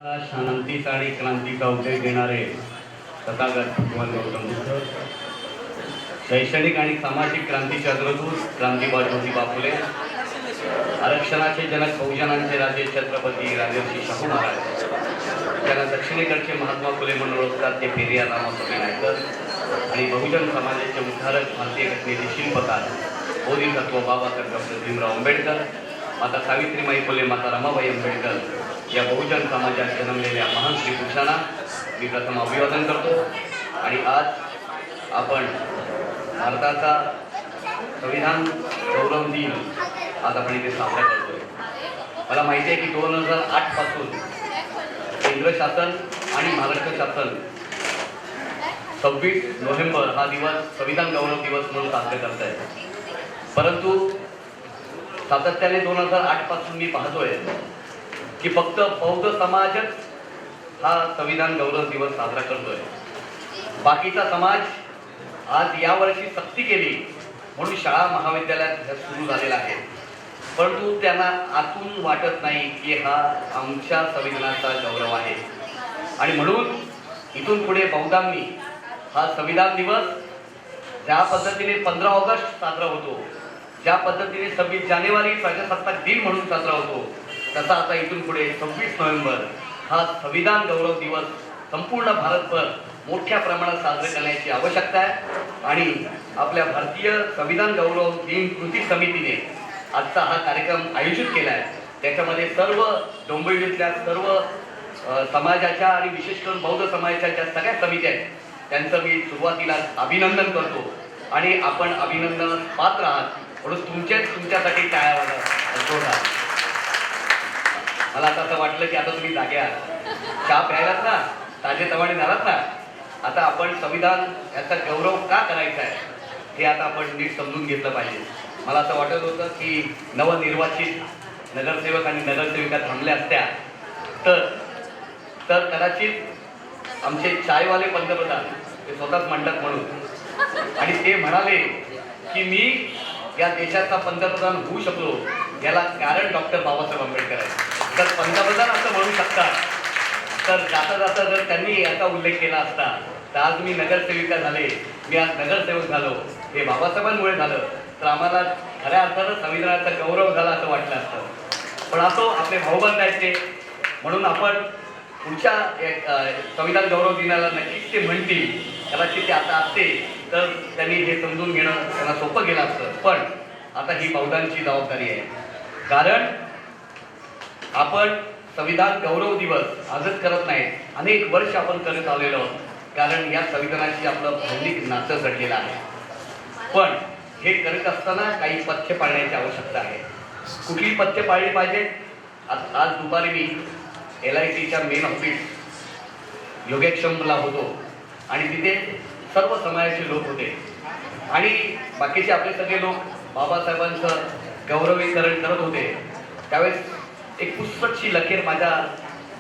शांतीचा आणि क्रांतीचा उपदेश देणारे तथागत भगवान गौतम बुद्ध, शैक्षणिक आणि सामाजिक क्रांतीचे अग्रदूत क्रांतीबाज ज्योतिबा फुले, आरक्षणाचे जनक बहुजनांचे राजे छत्रपती राजर्षी शाहू महाराज, ज्यांना दक्षिणेकडचे महात्मा फुले म्हणून ओळखतात ते पेरियार रामास्वामी नायकर, आणि बहुजन समाजाचे उद्धारक भारतीय घटनेचे शिल्पकार बोधिसत्व बाबासाहेब डॉक्टर भीमराव आंबेडकर, माता सावित्रीबाई फुले, माता रमाबाई आंबेडकर या बहुजन समाजात जन्मलेल्या महान श्री पुरुषांना मी प्रथम अभिवादन करतो. आणि आज आपण भारताचा संविधान गौरव दिन आज आपण इथे साजरा करतोय. मला माहिती आहे की 2008 पासून केंद्र शासन आणि महाराष्ट्र शासन 26 नोव्हेंबर हा दिवस संविधान गौरव दिवस म्हणून साजरा करत आहे. परंतु सातत्याने 2008 पासून मी पाहतोय की फक्त बौद्ध समाजच हा संविधान गौरव दिवस साजरा करतोय. बाकीचा समाज आज यावर्षी सक्ती केली म्हणून शाळा महाविद्यालयात सुरू झालेला आहे, परंतु त्यांना आतून वाटत नाही की हा आमच्या संविधानाचा गौरव आहे. आणि म्हणून इथून पुढे बौद्धांनी हा संविधान दिवस ज्या पद्धतीने 15 ऑगस्ट साजरा होतो, ज्या पद्धतीने 26 जानेवारी प्रजासत्ताक दिन म्हणून साजरा होतो, तसा आता इथून पुढे 26 नोव्हेंबर हा संविधान गौरव दिवस संपूर्ण भारतभर मोठ्या प्रमाणात साजरे करण्याची आवश्यकता आहे. आणि आपल्या भारतीय संविधान गौरव दिन कृती समितीने आजचा हा कार्यक्रम आयोजित केला आहे. त्याच्यामध्ये सर्व डोंबिवलीतल्या सर्व समाजाच्या आणि विशेष करून बौद्ध समाजाच्या ज्या सगळ्या समित्या आहेत त्यांचं मी सुरुवातीला अभिनंदन करतो. आणि आपण अभिनंदनास पात्र आहात म्हणून तुमच्यासाठी टाळ्या वाजवा. मला आता असं वाटलं की आता तुम्ही जागे आहात, चहा प्यायलात ना, ताजेतवाने झालात ना. आता आपण संविधान याचा गौरव का करायचा आहे हे आता आपण नीट समजून घेतलं पाहिजे. मला असं वाटत होतं की नवनिर्वाचित नगरसेवक आणि नगरसेविका थांबल्या असत्या तर कदाचित आमचे चायवाले पंतप्रधान ते स्वतःच म्हणतात म्हणून, आणि ते म्हणाले की मी या देशाचा पंतप्रधान होऊ शकलो याला कारण डॉक्टर बाबासाहेब आंबेडकर आहे. तर पंतप्रधान असं म्हणू शकतात, तर जाता जाता जर त्यांनी याचा उल्लेख केला असता तर आज मी नगरसेविका झाले, मी आज नगरसेवक झालो, हे बाबासाहेबांमुळे झालं, तर आम्हाला खऱ्या अर्थानं संविधानाचा गौरव झाला असं वाटलं असतं. पण असो, आपले भाऊबंद आहेत ते, म्हणून आपण पुढच्या संविधान गौरव दिनाला नक्कीच ते म्हणतील. कदाचित ते आता असते तर त्यांनी हे समजून घेणं त्यांना सोपं गेलं असतं. पण आता ही बौद्धांची जबाबदारी आहे, कारण आपण संविधान गौरव दिवस आजच करत नाही, अनेक वर्ष आपण करत आलेलो आहोत, कारण या संविधानाशी आपलं भावनिक नातं जडलेलं आहे. पण हे करत असताना काही पथ्य पाळण्याची आवश्यकता आहे. कुठली पथ्य पाळली पाहिजे? आज दुपारी मी LICच्या मेन ऑफिस योगेक्षमला होतो आणि तिथे सर्व समाजाचे लोक होते आणि बाकीचे आपले सगळे लोक बाबासाहेबांचं गौरवीकरण करत होते. त्यावेळेस एक पुस्तकची लकीर माझ्या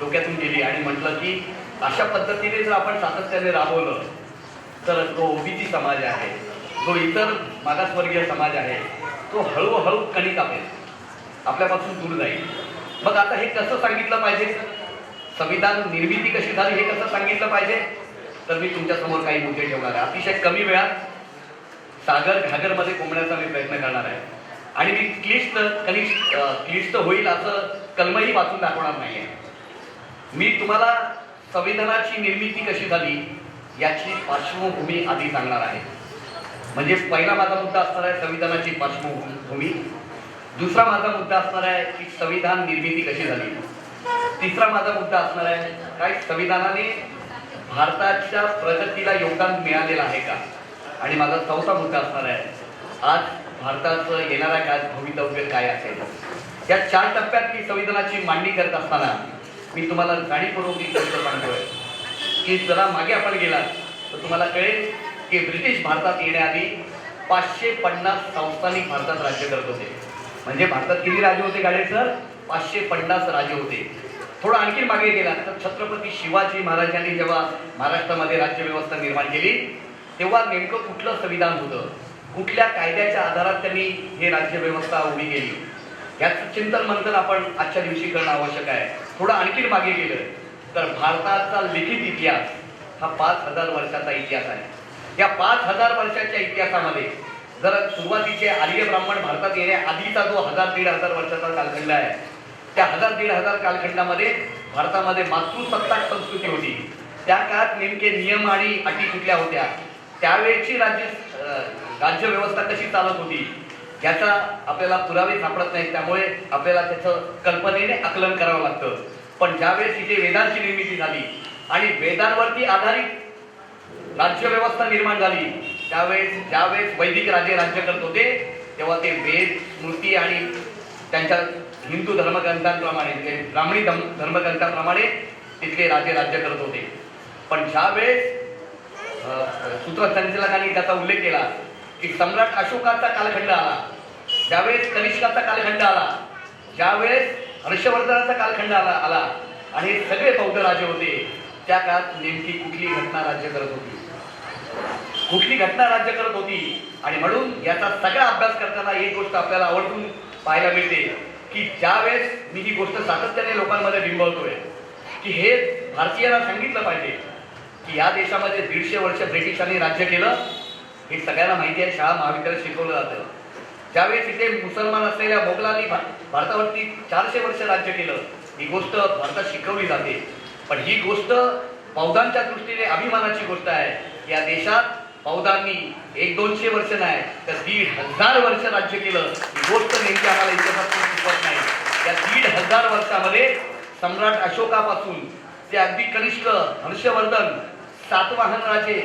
डोक्यातून गेली आणि म्हटलं की अशा पद्धतीने जर आपण सातत्याने राबवलं तर जो OBC समाज आहे, जो इतर मागासवर्गीय समाज आहे, तो हळूहळू कणी कापेल, आपल्यापासून दूर जाईल. मग आता हे कसं सांगितलं पाहिजे? संविधान निर्मिती कशी झाली हे कसं सांगितलं पाहिजे? तर मी तुमच्यासमोर काही मुद्दे ठेवणार आहे. अतिशय कमी वेळात सागर घागरमध्ये कोंबण्याचा मी प्रयत्न करणार आहे आणि मी क्लिष्ट होईल असं कलमही वाचून दाखवणार नाही आहे. मी तुम्हाला संविधानाची निर्मिती कशी झाली याची पार्श्वभूमी आधी सांगणार आहे. म्हणजे पहिला माझा मुद्दा असणार आहे संविधानाची पार्श्वभूमी, दुसरा माझा मुद्दा असणार आहे की संविधान निर्मिती कशी झाली, तिसरा माझा मुद्दा असणार आहे काय संविधानाने भारताच्या प्रगतीला योगदान मिळालेलं आहे का, आणि माझा चौथा मुद्दा असणार आहे आज भारताचं येणाऱ्या काळात भवितव्य काय असेल. या 4 टप्प्यात मी संविधानाची मांडणी करत असताना मी तुम्हाला जाणीवपूर्वक एक गोष्ट सांगतोय की जरा मागे आपण गेलात तर तुम्हाला कळेल की ब्रिटिश भारतात येण्याआधी 550 संस्थानिक भारतात राज्य करत होते. म्हणजे भारतात किती राजे होते गाडे सर? 550 राजे होते. थोडं आणखी मागे गेला तर छत्रपती शिवाजी महाराजांनी जेव्हा महाराष्ट्रामध्ये राज्यव्यवस्था निर्माण केली तेव्हा नेमकं कुठलं संविधान होतं, कुठल्या कायद्याच्या आधारात त्यांनी हे राज्यव्यवस्था उभी केली, याचं चिंतन मंथन आपण आजच्या दिवशी करणं आवश्यक आहे. थोडं आणखी मागे गेलं तर भारताचा लिखित इतिहास हा 5,000 वर्षाचा इतिहास आहे. या 5,000 वर्षाच्या इतिहासामध्ये जर सुरुवातीचे आर्य ब्राह्मण भारतात येण्याआधीचा जो 1,000-1,500 वर्षाचा कालखंड आहे, त्या 1,000-1,500 कालखंडामध्ये भारतामध्ये मातृसत्ताक संस्कृती होती. त्या काळात नेमके नियम आणि अटी कुठल्या होत्या, त्यावेळेची राज्यव्यवस्था कशी चालत होती याचा आपल्याला पुरावे सापडत नाहीत. त्यामुळे आपल्याला त्याचं कल्पनेने आकलन करावं लागतं. पण ज्यावेळेस इथे वेदांची निर्मिती झाली आणि वेदांवरती आधारित राज्यव्यवस्था निर्माण झाली, ज्यावेळेस वैदिक राजे राज्य करत होते, तेव्हा ते वेद, स्मृती आणि त्यांच्या हिंदू धर्मग्रंथांप्रमाणे, ब्राह्मणी धर्मग्रंथाप्रमाणे तिथले राजे राज्य करत होते. पण ज्यावेळेस सूत्रसंचालकांनी त्याचा उल्लेख केला की सम्राट अशोकाचा कालखंड आला, ज्यावेळेस कनिष्काचा कालखंड आला, ज्यावेळेस हर्षवर्धनाचा कालखंड आला आणि हे सगळे बौद्ध राजे होते, त्या काळात नेमकी कुठली घटना राज्य करत होती, कुठली घटना राज्य करत होती. आणि म्हणून याचा सगळा अभ्यास करताना एक गोष्ट आपल्याला आवर्जून पाहायला मिळते की ज्यावेळेस मी ही गोष्ट सातत्याने लोकांमध्ये बिंबवतोय की हे भारतीयांना सांगितलं पाहिजे की या देशामध्ये 150 वर्ष ब्रिटिशांनी राज्य केलं, हे सगळ्यांना माहिती आहे, शाळा महाविद्यालयात शिकवलं जातं. ज्यावेळेस इथे मुसलमान असलेल्या मोगलांनी भारतावरती 400 वर्ष राज्य केलं, ही गोष्ट भारतात शिकवली जाते. पण ही गोष्ट बौद्धांच्या दृष्टीने अभिमानाची गोष्ट आहे. या देशात बौद्धांनी 100-200 वर्ष नाही तर 1,500 वर्ष राज्य केलं. ही गोष्ट नेमकी आम्हाला इतिहासातून शिकवत नाही. या 1,500 वर्षामध्ये सम्राट अशोकापासून ते अगदी कनिष्क हर्षवर्धन, सातवाहन राजे,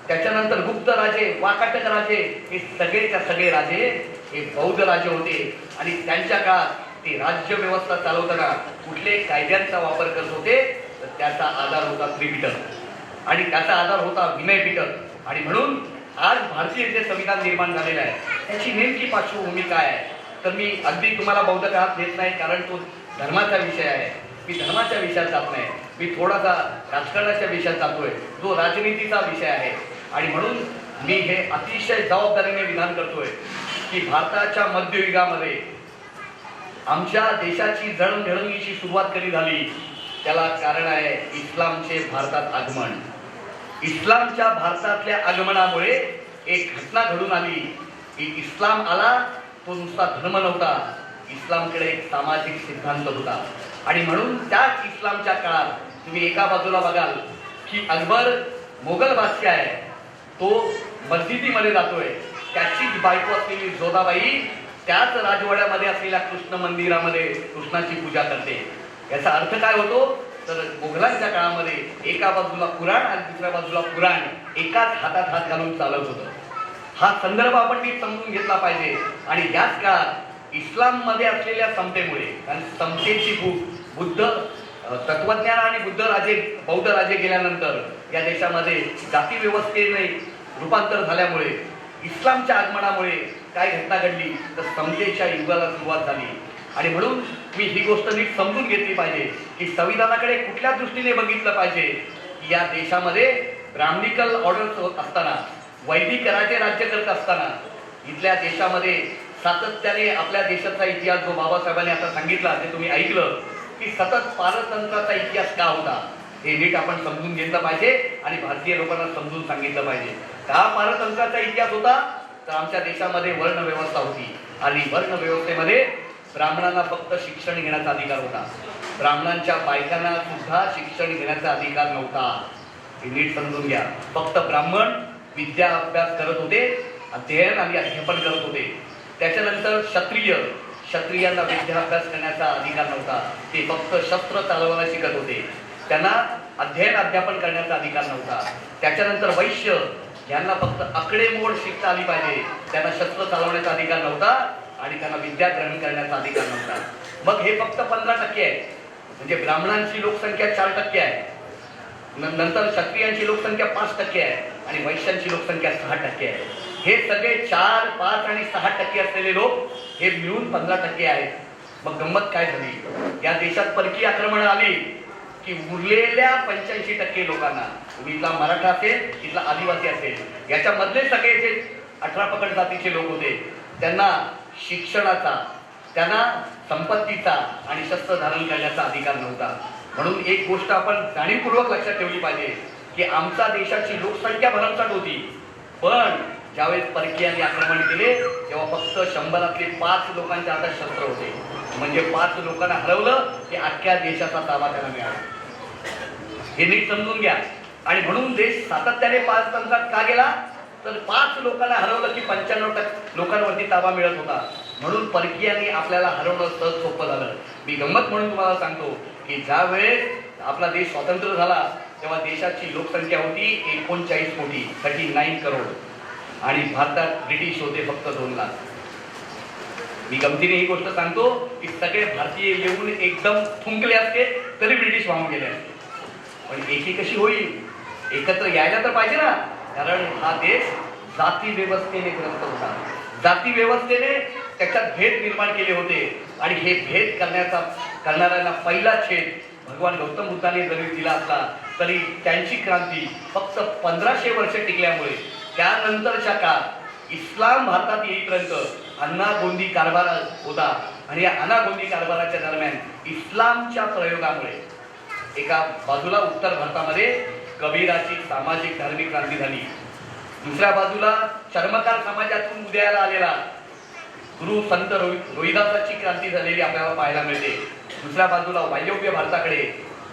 त्याच्यानंतर गुप्त राजे, वाकाटक राजे, हे सगळेच्या सगळे राजे हे बौद्ध राजे होते. आणि त्यांच्या काळात ते राज्य व्यवस्था चालवताना कुठले कायद्यांचा वापर करत होते, तर त्याचा आधार होता त्रिपिटक आणि त्याचा आधार होता विनय पिटक. आणि म्हणून आज भारतीय जे संविधान निर्माण झालेलं आहे त्याची नेमकी पार्श्वभूमी काय आहे, तर मी अगदी तुम्हाला बौद्ध काळात देत नाही, कारण तो धर्माचा विषय आहे. मी धर्माच्या विषयात जात नाही, मी थोडासा राजकारणाच्या विषयात जातोय, जो राजनीतीचा विषय आहे. आणि म्हणून मी हे अतिशय जबाबदारीने विधान करतोय की भारताच्या मध्ययुगामध्ये आमच्या देशाची जडणघडणीची सुरुवात कधी झाली, त्याला कारण आहे इस्लामचे भारतात आगमन. इस्लामच्या भारतातल्या आगमनामुळे एक घटना घडून आली की इस्लाम आला, तो नुसता धर्म नव्हता, इस्लामकडे एक सामाजिक सिद्धांत होता. आणि म्हणून त्याच इस्लामच्या काळात तुम्ही एका बाजूला बघाल की अकबर मोगल बादशाह आहे, तो मस्जिदीमध्ये जातोय, त्याचीच बायको असलेली जोधाबाई त्याच राजवाड्यामध्ये असलेल्या कृष्ण मंदिरामध्ये कृष्णाची पूजा करते. याचा अर्थ काय होतो, तर मोगलांच्या काळामध्ये एका बाजूला कुराण आणि दुसऱ्या बाजूला पुराण एकाच हातात हात घालून चालत होतं. हा संदर्भ आपण नीट समजून घेतला पाहिजे. आणि याच काळात इस्लाममध्ये असलेल्या समतेमुळे, कारण समतेची बुद्ध तत्वज्ञान आणि बौद्ध राजे गेल्यानंतर या देशामध्ये जाती व्यवस्थेने रूपांतर झाल्यामुळे, इस्लामच्या आगमनामुळे काय घटना घडली, तर समतेच्या युगाला सुरुवात झाली. आणि म्हणून मी ही गोष्ट नीट समजून घेतली पाहिजे की संविधानाकडे कुठल्या दृष्टीने बघितलं पाहिजे की या देशामध्ये ब्राह्मणिकल ऑर्डर्स होत असताना, वैदिक राजे राज्य करत असताना, इथल्या देशामध्ये सातत्याने आपल्या देशाचा इतिहास जो बाबासाहेबांनी आता सांगितला ते तुम्ही ऐकलं की सतत पारतंत्र्याचा इतिहास का होता, हे नीट आपण समजून घेतलं पाहिजे आणि भारतीय लोकांना समजून सांगितलं पाहिजे. का पारतंत्र्याचा इतिहास होता, तर आमच्या देशामध्ये वर्ण व्यवस्था होती आणि वर्ण व्यवस्थेमध्ये ब्राह्मणांना फक्त शिक्षण घेण्याचा अधिकार होता, ब्राह्मणांच्या बायकांना सुद्धा शिक्षण घेण्याचा अधिकार नव्हता. हे नीट समजून घ्या. फक्त ब्राह्मण विद्या अभ्यास करत होते, अध्ययन आणि अध्यापन करत होते. त्याच्यानंतर क्षत्रियांना विद्याभ्यास करण्याचा अधिकार नव्हता, ते फक्त शस्त्र चालवायला शिकत होते, त्यांना अध्ययन अध्यापन करण्याचा अधिकार नव्हता. त्याच्यानंतर वैश्य यांना फक्त आकडेमोड शिकता आली पाहिजे, त्यांना शस्त्र चालवण्याचा अधिकार नव्हता आणि त्यांना विद्या ग्रहण करण्याचा अधिकार नव्हता. मग हे फक्त 15% आहे, म्हणजे ब्राह्मणांची लोकसंख्या 4% आहे, नंतर क्षत्रियांची लोकसंख्या 5% आहे आणि वैश्यांची लोकसंख्या 6% आहे. हे सगळे 4, 5 आणि 6% असलेले लोक हे मिळून 15% आहेत. मग गंमत काय झाली, या देशात परकीय आक्रमण आली की उरलेल्या 85% लोकांना, इथला मराठा असेल, इथला आदिवासी असेल, याच्यामधले सगळे जे 18 पकड जातीचे लोक होते, त्यांना शिक्षणाचा, त्यांना संपत्तीचा आणि शस्त्र धारण करण्याचा अधिकार नव्हता. म्हणून एक गोष्ट आपण जाणीवपूर्वक लक्षात ठेवली पाहिजे की आमच्या देशाची लोकसंख्या भरमसाठ होती, पण ज्यावेळेस परकीयांनी आक्रमण केले तेव्हा फक्त 100 5 लोकांच्या हातात शस्त्र होते. म्हणजे 5 लोकांना हरवलं की अख्ख्या देशाचा ताबा त्यांना मिळाला. हे नीट समजून घ्या. आणि म्हणून देश सातत्याने 5 तंत्रात का गेला, तर 5 लोकांना हरवलं की 95% लोकांवरती ताबा मिळत होता. म्हणून परकीयांनी आपल्याला हरवणं सहज सोपं झालं. मी गंमत म्हणून तुम्हाला सांगतो की ज्या वेळेस आपला देश स्वतंत्र झाला तेव्हा देशाची लोकसंख्या होती 39 कोटी, 39 करोड, आणि भारतात ब्रिटिश होते फक्त 2 लाख. मी गमतीने ही गोष्ट सांगतो की सगळे भारतीय येऊन एकदम थुंकले असते तरी ब्रिटिश वाहून गेले असते. पण एकी कशी होईल, एकत्र यायला तर पाहिजे ना, कारण हा देश जाती व्यवस्थेने ग्रस्त होता. जाती व्यवस्थेने त्याच्यात भेद निर्माण केले होते आणि हे भेद करणाऱ्यांना पहिला छेद भगवान गौतम बुद्धाने जरी दिला असला तरी त्यांची क्रांती फक्त 1500 वर्ष टिकल्यामुळे त्यानंतरच्या काळात इस्लाम भारतात येईपर्यंत अनागोंदी कारभार होता. आणि या अनागोंदी कारभाराच्या दरम्यान इस्लामच्या प्रयोगामुळे एका बाजूला उत्तर भारतामध्ये कबीराची सामाजिक धार्मिक क्रांती झाली, दुसऱ्या बाजूला चर्मकार समाजातून उदयाला आलेला गुरु संत रोहिदासाची क्रांती झालेली आपल्याला पाहायला मिळते. दुसऱ्या बाजूला वायव्य भारताकडे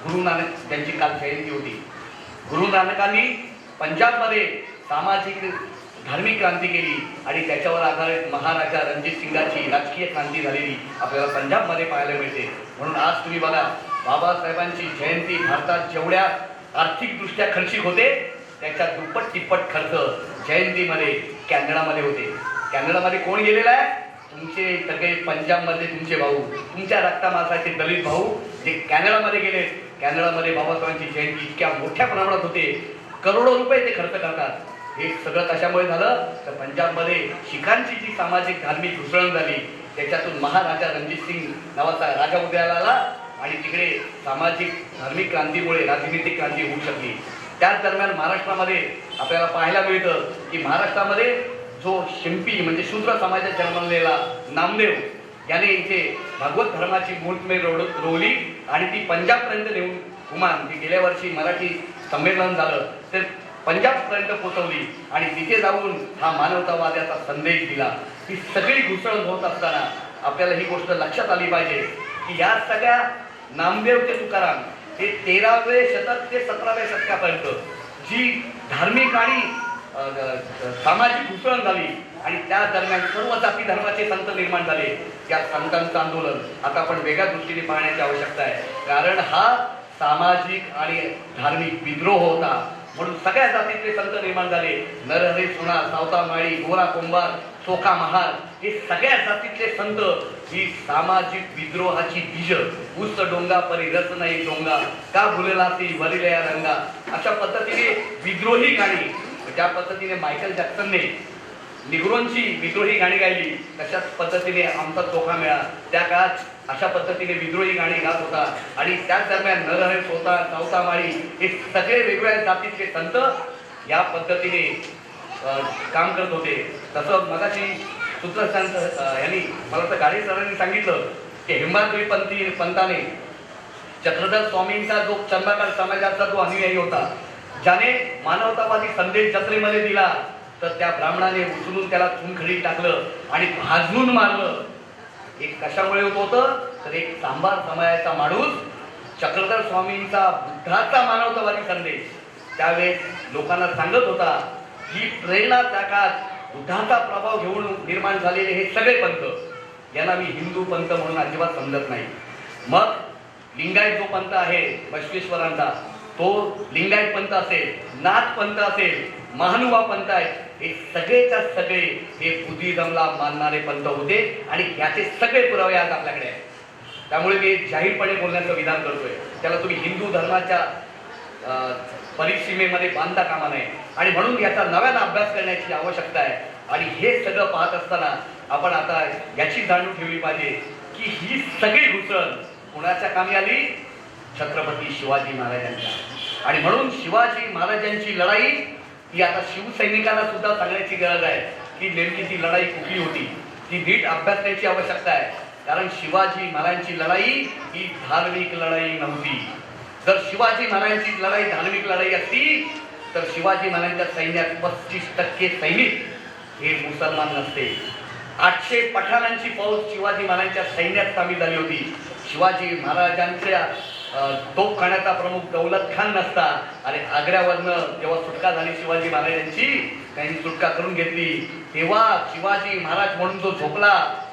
गुरु नानक यांची काल जयंती होती. गुरु नानकांनी पंजाबमध्ये सामाजिक धार्मिक क्रांती केली आणि त्याच्यावर आधारित महाराजा रणजित सिंगाची राजकीय क्रांती झालेली आपल्याला पंजाबमध्ये पाहायला मिळते. म्हणून आज तुम्ही बघा, बाबासाहेबांची जयंती भारतात जेवढ्या आर्थिकदृष्ट्या खर्चिक होते त्याच्या दुप्पट तिप्पट खर्च जयंतीमध्ये कॅनडामध्ये होते. कॅनडामध्ये कोण गेलेला आहे? तुमचे सगळे पंजाबमध्ये तुमचे भाऊ, तुमच्या रक्तामासाचे दलित भाऊ जे कॅनडामध्ये गेले. कॅनडामध्ये बाबासाहेबांची जयंती इतक्या मोठ्या प्रमाणात होते, करोडो रुपये ते खर्च करतात. हे सगळं कशामुळे झालं तर पंजाबमध्ये शिखांची जी सामाजिक धार्मिक घुसळण झाली त्याच्यातून महाराजा रणजित सिंग नावाचा राजा उदयाला आला आणि तिकडे सामाजिक धार्मिक क्रांतीमुळे राजनीतिक क्रांती होऊ शकली. त्याच दरम्यान महाराष्ट्रामध्ये आपल्याला पाहायला मिळतं की महाराष्ट्रामध्ये जो शिंपी म्हणजे शूद्र समाजात जन्मलेला नामदेव याने इथे भागवत धर्माची मूर्तमेढ रोवली आणि ती पंजाबपर्यंत नेऊन गुमान ती गेल्या वर्षी मराठी संमेलन झालं तर पंजाबपर्यंत पोहोचवली आणि तिथे जाऊन हा मानवतावादाचा संदेश दिला. ही सगळी घुसळण होत असताना आपल्याला ही गोष्ट लक्षात आली पाहिजे की या सगळ्या नामदेव ते तुकाराम हे 13वे शतक ते 17व्या शतकापर्यंत जी धार्मिक आणि सामाजिक घुसळण झाली आणि त्या दरम्यान सर्व जाती धर्माचे संत निर्माण झाले. त्या संतांचं आंदोलन आता आपण वेगळ्या दृष्टीने पाहण्याची आवश्यकता आहे, कारण हा सामाजिक आणि धार्मिक विद्रोह होता. म्हणून सगळ्या जातीतले संत निर्माण झाले. नरहरी सोनार, सावता माळी, गोरा कोंबार, चोखा महार हे सगळ्या जातीतले संत ही सामाजिक विद्रोहाची बीज. उस डोंगा परी रस नाही डोंगा, का भुलला ती वरिलया रंगा, अशा पद्धतीने विद्रोही गाणी, ज्या पद्धतीने मायकल जॅक्सनने निग्रोंची विद्रोही गाणी गायली तशाच पद्धतीने आमचा चोखा मिळा त्या काळात अशा पद्धतीने विद्रोही गाणी गात होता. आणि त्याच दरम्यान नरहरी सोनार, सावता माळी हे सगळे वेगवेगळ्या जातीतले संत या पद्धतीने काम करत होते. तसं मगाशी सूत्रसंत यांनी मला तर गाडी सरांनी सांगितलं की हेमाद्री पंताने चक्रधर स्वामींचा जो चंद्रकार समाजाचा जो अनुयायी होता, ज्याने मानवतावादी संदेश जत्रेमध्ये दिला, तर त्या ब्राह्मणाने उचलून त्याला चुनखडीत टाकलं आणि भाजून मारलं. एक कशामुळे होत होतं तर एक सांबार समाजाचा माणूस चक्रधर स्वामींचा बुद्धाचा मानवतावादी संदेश त्यावेळेस लोकांना सांगत होता. ही प्रेरणा त्या काळात बुद्धाचा प्रभाव घेऊन निर्माण झालेले हे सगळे पंथ यांना मी हिंदू पंथ म्हणून अजिबात समजत नाही. मग लिंगायत जो पंथ आहे बसवेश्वरांचा, तो लिंगायत पंथ असेल, नाथ पंथ असेल, महानुभाव पंथ आहे, हे सगळेच्या सगळे हे बुद्धिझमला मानणारे पंथ होते आणि याचे सगळे पुरावे आज आपल्याकडे आहेत. त्यामुळे मी जाहीरपणे बोलण्याचं विधान करतोय. त्याला तुम्ही हिंदू धर्माच्या परिसीमेमध्ये बांधता कामा नये आणि म्हणून याचा नव्यानं अभ्यास करण्याची आवश्यकता आहे. आणि हे सगळं पाहत असताना आपण आता याची जाणीव ठेवली पाहिजे की ही सगळी घुसळण कुणाच्या कामी आली? छत्रपती शिवाजी महाराजांच्या. आणि म्हणून शिवाजी महाराजांची लढाई ही आता शिवसैनिकांना सुद्धा सांगण्याची गरज आहे की नेमकी ती लढाई कुठली होती, ती नीट अभ्यासण्याची आवश्यकता आहे. कारण शिवाजी महाराजांची लढाई ही धार्मिक लढाई नव्हती, जर शिवाजी महाराजांची लढाई धार्मिक लढाई असती तर शिवाजी महाराजांच्या सैन्यात 35% सैनिक हे मुसलमान नसते. 800 पठाणांची फौज शिवाजी महाराजांच्या सैन्यात सामील झाली होती. शिवाजी महाराजांच्या तोफखान्याचा प्रमुख दौलत खान नसता आणि आग्र्यावरनं जेव्हा सुटका झाली शिवाजी महाराजांची, त्यांनी सुटका करून घेतली, तेव्हा शिवाजी महाराज म्हणून जो झोपला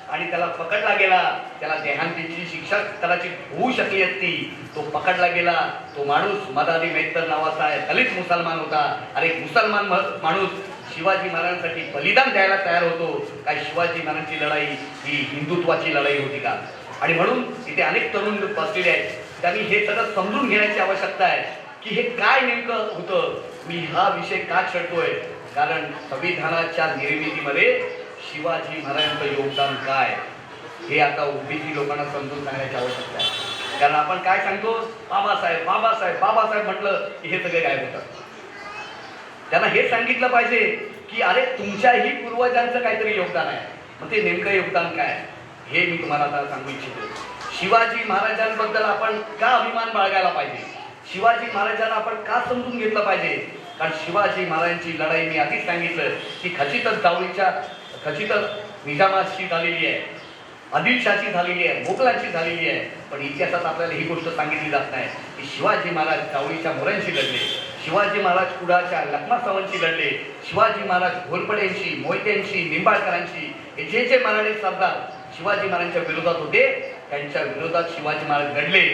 आणि त्याला पकडला गेला, त्याला देहांतीची शिक्षा कदाचित होऊ शकली असती. तो पकडला गेला, तो माणूस मदारी मेहतर नावाचा दलित मुसलमान होता. अरे मुसलमान माणूस शिवाजी महाराजांसाठी बलिदान द्यायला तयार होतो. काय शिवाजी महाराजांची लढाई ही हिंदुत्वाची लढाई होती का? आणि म्हणून इथे अनेक तरुण बसलेले आहेत, त्यांनी हे सगळं समजून घेण्याची आवश्यकता आहे की हे काय नेमकं होतं. मी हा विषय का छेडतोय? कारण संविधानाच्या निर्मितीमध्ये शिवाजी महाराजांचं योगदान काय हे आता ओबीसी लोकांना समजून सांगण्याची आवश्यकता आहे. कारण आपण काय सांगतो, बाबासाहेब बाबासाहेब बाबासाहेब म्हटलं की हे सगळे गायब होतात. त्यांना हे सांगितलं पाहिजे की अरे तुमच्याही पूर्वजांचं काहीतरी योगदान आहे. मग ते नेमकं योगदान काय हे मी तुम्हाला आता सांगू इच्छितो. शिवाजी महाराजांबद्दल आपण का अभिमान बाळगायला पाहिजे? शिवाजी महाराजांना आपण का समजून घेतलं पाहिजे? कारण शिवाजी महाराजांची लढाई मी आधीच सांगितलं की खचितच निजामाशी झालेली आहे, आदिलशाची झालेली आहे, मोगलांची झालेली आहे. पण इतिहासात आपल्याला ही गोष्ट सांगितली जात नाही की शिवाजी महाराज जावळीच्या मोऱ्यांशी लढले, शिवाजी महाराज कुडाच्या लखमा सावंतशी लढले, शिवाजी महाराज घोरपड्यांशी, मोहित्यांशी, निंबाळकरांशी, हे जे मराठी सरदार शिवाजी महाराजांच्या विरोधात होते त्यांच्या विरोधात शिवाजी महाराज लढले,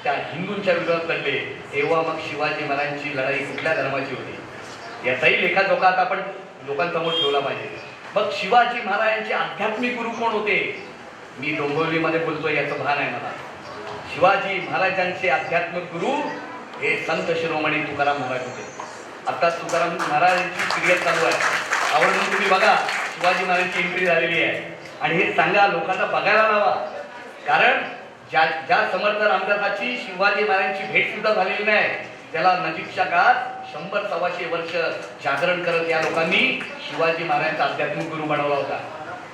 त्या हिंदूंच्या विरोधात लढले. तेव्हा मग शिवाजी महाराजांची लढाई कुठल्या धर्माची होती याचाही लेखाजोखा आता आपण लोकांसमोर ठेवला पाहिजे. मग शिवाजी महाराजांचे आध्यात्मिक गुरु कोण होते? मी डोंबिवलीमध्ये बोलतोय याचं भान आहे मला. शिवाजी महाराजांचे आध्यात्मिक गुरु हे संत शिरोमणी तुकाराम महाराज होते. आता तुकाराम महाराजांची पिरियड चालू आहे, आवडून तुम्ही बघा. शिवाजी महाराजांची एंट्री झालेली आहे आणि हे सांगा, लोकांना बघायला लावा. कारण ज्या समर्थ रामदासाची शिवाजी महाराजांची भेट सुद्धा झालेली नाही, त्याला नजीकच्या काळात 100-125 वर्ष जागरण करत या लोकांनी शिवाजी महाराजांचा आध्यात्मिक गुरु बनवला होता.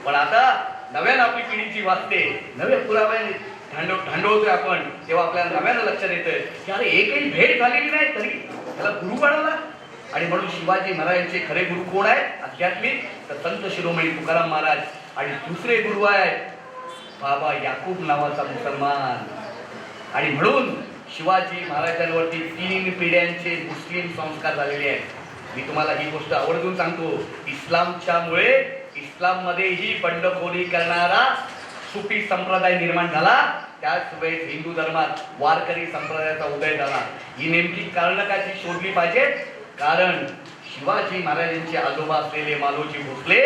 पण आता नव्यानं आपली पिढी जी वाचते, नवे पुरावे ढांडवतोय आपण, तेव्हा आपल्याला नव्यानं लक्षात येतंय की अरे एकही भेट झालेली नाही तरी त्याला गुरु बनवला. आणि म्हणून शिवाजी महाराजांचे खरे गुरु कोण आहेत आध्यात्मिक? तर संत शिरोमणी तुकाराम महाराज. आणि दुसरे गुरु आहेत बाबा याकूब नावाचा मुसलमान. आणि म्हणून शिवाजी महाराजांवरती 3 पिढ्यांचे मुस्लिम संस्कार झालेले आहेत. मी तुम्हाला ही गोष्ट आवर्जून सांगतो, इस्लाममध्येही बंडखोरी करणारा सुफी संप्रदाय निर्माण झाला, त्याच वेळेस हिंदू धर्मात वारकरी संप्रदायाचा उदय झाला. ही नेमकी कारणं काय ती शोधली पाहिजेत. कारण शिवाजी महाराजांचे आजोबा असलेले मालोजी भोसले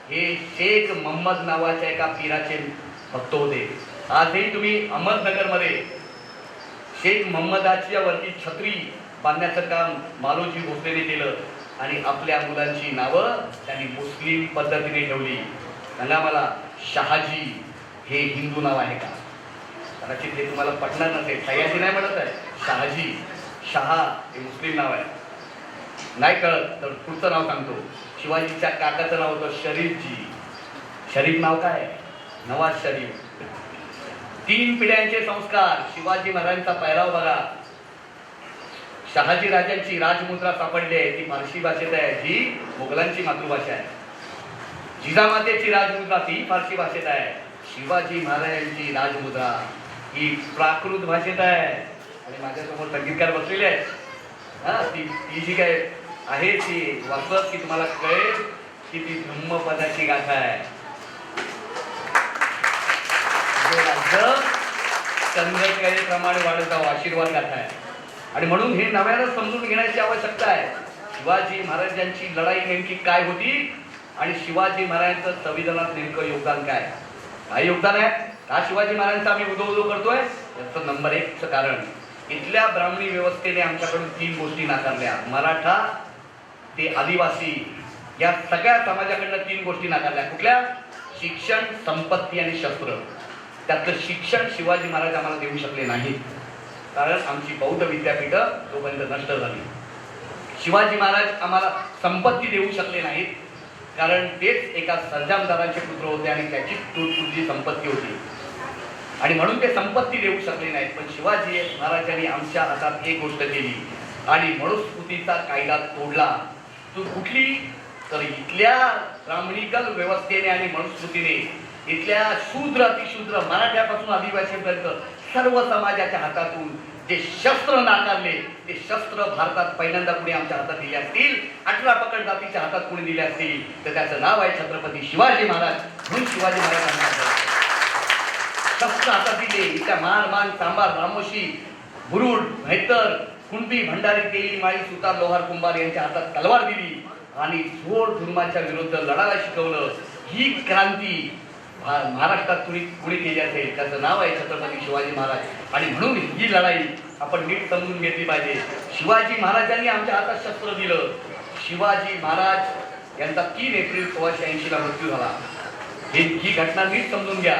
हे शेख मोहम्मद नावाच्या एका पीराचे भक्त होते. आजही तुम्ही अहमदनगरमध्ये शेख मोहम्मदाच्या वरती छत्री बांधण्याचं काम मालोजी भोसलेने केलं आणि आपल्या मुलांची नावं त्यांनी मुस्लिम पद्धतीने ठेवली. सांगा मला, शहाजी हे हिंदू नाव आहे का? कदाचित हे तुम्हाला पटणार नसेल. सयाजी नाही म्हणत आहे, शहाजी. शहा हे मुस्लिम नाव आहे. नाही कळत तर पुढचं नाव सांगतो. शिवाजीच्या काकाचं नाव होतं शरीफजी. शरीफ नाव काय? नवाज शरीफ. 3 पिढ्यांचे संस्कार. शिवाजी महाराजांचा पहिराव बघा. शहाजी राजांची राजमुद्रा सापडली आहे, ती फारसी भाषेत आहे, जी मोगलांची मातृभाषा आहे. जिजामातेची राजमुद्रा ती फारसी भाषेत आहे. शिवाजी महाराजांची राजमुद्रा ही प्राकृत भाषेत आहे. आणि माझ्यासमोर संगीतकार बसलेले आहेत. ती जी काय आहे ती वाचत की तुम्हाला कळेल की ती धम्मपदाची गाथा आहे. चंद्रकलेप्रमाणे वाढत जावं, आशीर्वाद गाथा आहे. आणि म्हणून हे नव्यानं समजून घेण्याची आवश्यकता आहे. शिवाजी महाराजांची लढाई नेमकी काय होती आणि शिवाजी महाराजांचं संविधानात नेमकं योगदान काय? काय योगदान आहे? का शिवाजी महाराजांचा आम्ही उदो करतोय? याचं नंबर 1चं कारण, इथल्या ब्राह्मणी व्यवस्थेने आमच्याकडून 3 गोष्टी नाकारल्या. मराठा ते आदिवासी या सगळ्या समाजाकडनं 3 गोष्टी नाकारल्या. कुठल्या? शिक्षण, संपत्ती आणि शस्त्र. त्यातलं शिक्षण शिवाजी महाराज आम्हाला देऊ शकले नाहीत, कारण आमची बौद्ध विद्यापीठं तोपर्यंत नष्ट झाली. शिवाजी महाराज आम्हाला संपत्ती देऊ शकले नाहीत, कारण तेच एका सरजामदाराचे पुत्र होते आणि त्याची तुटपुंजी संपत्ती होती. आणि म्हणून ते संपत्ती देऊ शकले नाहीत. पण शिवाजी महाराजांनी आमच्या हातात एक गोष्ट केली आणि मनुस्मृतीचा कायदा तोडला. तो कुठली तर इथल्या ब्राह्मणिकल व्यवस्थेने आणि मनुस्मृतीने इथल्या शूद्र अतिशूद्र मराठ्यापासून आदिवासीपर्यंत सर्व समाजाच्या हातातून जे शस्त्र नाकारले ते शस्त्र भारतात पहिल्यांदा कुणी आमच्या हातात दिले असतील, 18 पकड जातीच्या हातात कुणी दिले असतील तर त्याचं नाव आहे छत्रपती शिवाजी महाराज. म्हणून शिवाजी महाराजांना शस्त्र हातात दिले. इथल्या मान सांबार रामोशी बुरुड म्हैतर कुणबी भंडारी तेली माळी सुतार लोहार कुंभार यांच्या हातात तलवार दिली आणि झोड धर्माच्या विरुद्ध लढायला शिकवलं. ही क्रांती महाराष्ट्रात कुणी केली असेल त्याचं नाव आहे छत्रपती शिवाजी महाराज. आणि म्हणून ही लढाई आपण नीट समजून घेतली पाहिजे. शिवाजी महाराजांनी आमच्या हातात शस्त्र दिलं. शिवाजी महाराज यांचा 3 एप्रिल 1680 मृत्यू झाला. ही घटना नीट समजून घ्या.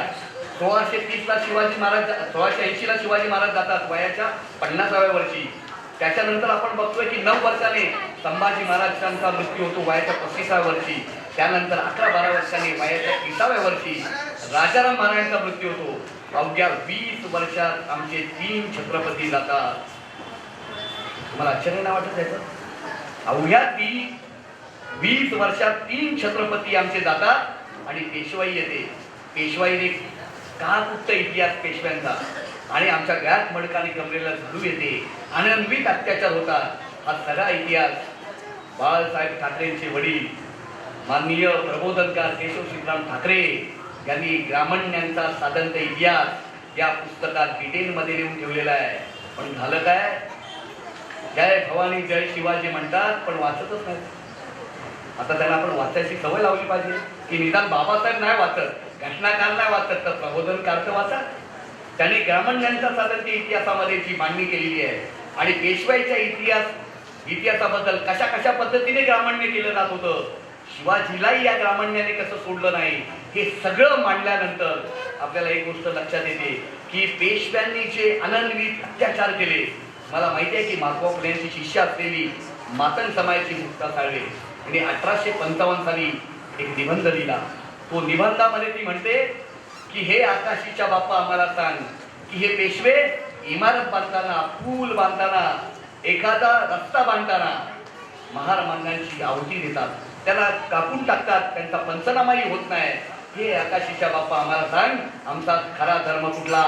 1630 शिवाजी महाराज 1680 शिवाजी महाराज जातात वयाच्या 50व्या वर्षी. त्याच्यानंतर आपण बघतोय की 9 वर्षाने संभाजी महाराजांचा मृत्यू होतो वयाच्या 35व्या वर्षी. त्यानंतर 11-12 वर्षांनी वयाच्या 30व्या वर्षी राजाराम महाराजांचा मृत्यू होतो. अवघ्या 20 वर्षात आमचे 3 छत्रपती जातात. तुम्हाला आश्चर्य नाही वाटत त्याचं? अवघ्या 20 वर्षात 3 छत्रपती आमचे जातात आणि पेशवाई येते. पेशवाईने का कुठचा इतिहास पेशव्यांचा आणि आमच्या गळ्यात मडकाने कमरेला झुडू येते. अनन्वित अत्याचार होतात. हा सगळा इतिहास बाळासाहेब ठाकरेंचे वडील माननीय प्रबोधनकार केशव श्रीराम ठाकरे यांनी ग्रामण्यांचा साधंत इतिहास या पुस्तकात डिटेलमध्ये लिहून ठेवलेला आहे. पण झालं काय? जय भवानी जय शिवाजी म्हणतात पण वाचतच नाही. आता त्यांना आपण वाचायची सवय लावली पाहिजे की निदान बाबासाहेब नाही वाचत, घटनाकार नाही वाचत तर प्रबोधनकार तर वाचा. त्यांनी ग्रामण्यांचा साधंत इतिहासामध्ये जी मांडणी केलेली आहे आणि पेशवाईच्या इतिहासाबद्दल कशा पद्धतीने ग्रामण्य केलं जात होतं, शिवाजीलाही या ग्रामण्याने कसं सोडलं नाही, हे सगळं मांडल्यानंतर आपल्याला एक गोष्ट लक्षात येते की पेशव्यांनी जे अनन्वित अत्याचार केले. मला माहिती आहे की महात्मा फुले यांची शिष्य असलेली मातंग समाजाची मुक्ता साळवे यांनी 1855 साली एक निबंध लिहिला. तो निबंधामध्ये ती म्हणते की हे आकाशीच्या बाप्पा आम्हाला सांग की हे पेशवे इमारत बांधताना, पूल बांधताना, एखादा रस्ता बांधताना महार मांगांची आहुती देतात, त्याला कापून टाकतात, त्यांचा पंचनामाही होत नाही. हे आकाशीच्या बाप्पा आम्हाला सांग आमचा खरा धर्म कुठला?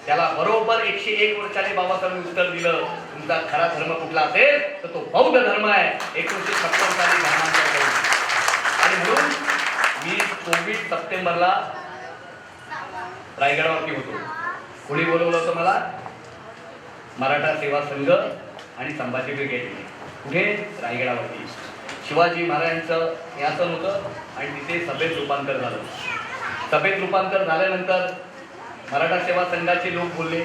त्याला बरोबर 101 वर्षाने बाबासाहेबांनी उत्तर दिलं, तुमचा खरा धर्म कुठला असेल तर तो बौद्ध धर्म आहे. 1956 साली धर्मांतर करून. आणि म्हणून मी 24 सप्टेंबरला रायगडावरती होतो. कोणी बोलवलं होतं मला? मराठा सेवा संघ आणि संभाजी ब्रिगेड. कुठे? रायगडावरती. शिवाजी महाराजांचं यासन होतं आणि तिथे सभेत रूपांतर झालं. सभेत रूपांतर झाल्यानंतर मराठा सेवा संघाचे लोक बोलले.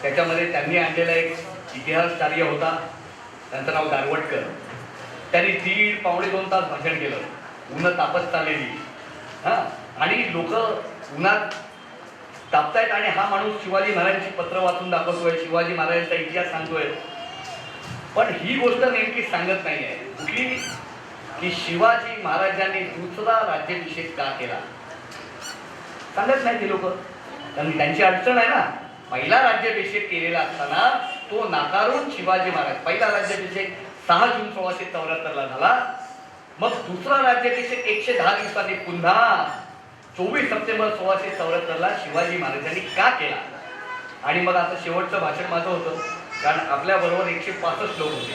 त्याच्यामध्ये त्यांनी आणलेला एक इतिहासकार्य होता, त्यांचं नाव गारवटकर. त्यांनी 1.5-2 तास भाषण केलं. उन्ह तापत चाललेली आणि लोक उन्हात तापतायत आणि हा माणूस शिवाजी महाराजांची पत्र वाचून दाखवतोय, शिवाजी महाराजांचा इतिहास सांगतोय. पण ही गोष्ट नेमकी सांगत नाही आहे कुठली की शिवाजी महाराजांनी दुसरा राज्याभिषेक का केला, सांगत नाही ते लोक. कारण त्यांची अडचण आहे ना. पहिला राज्याभिषेक केलेला असताना तो नाकारून शिवाजी महाराज, पहिला राज्याभिषेक 6 जून 1674 झाला. मग दुसरा राज्याभिषेक 110 दिवसांनी पुन्हा 24 सप्टेंबर 1674 शिवाजी महाराजांनी का केला. आणि मग आता शेवटचं भाषण माझं होतं, कारण आपल्याबरोबर 165 लोक होते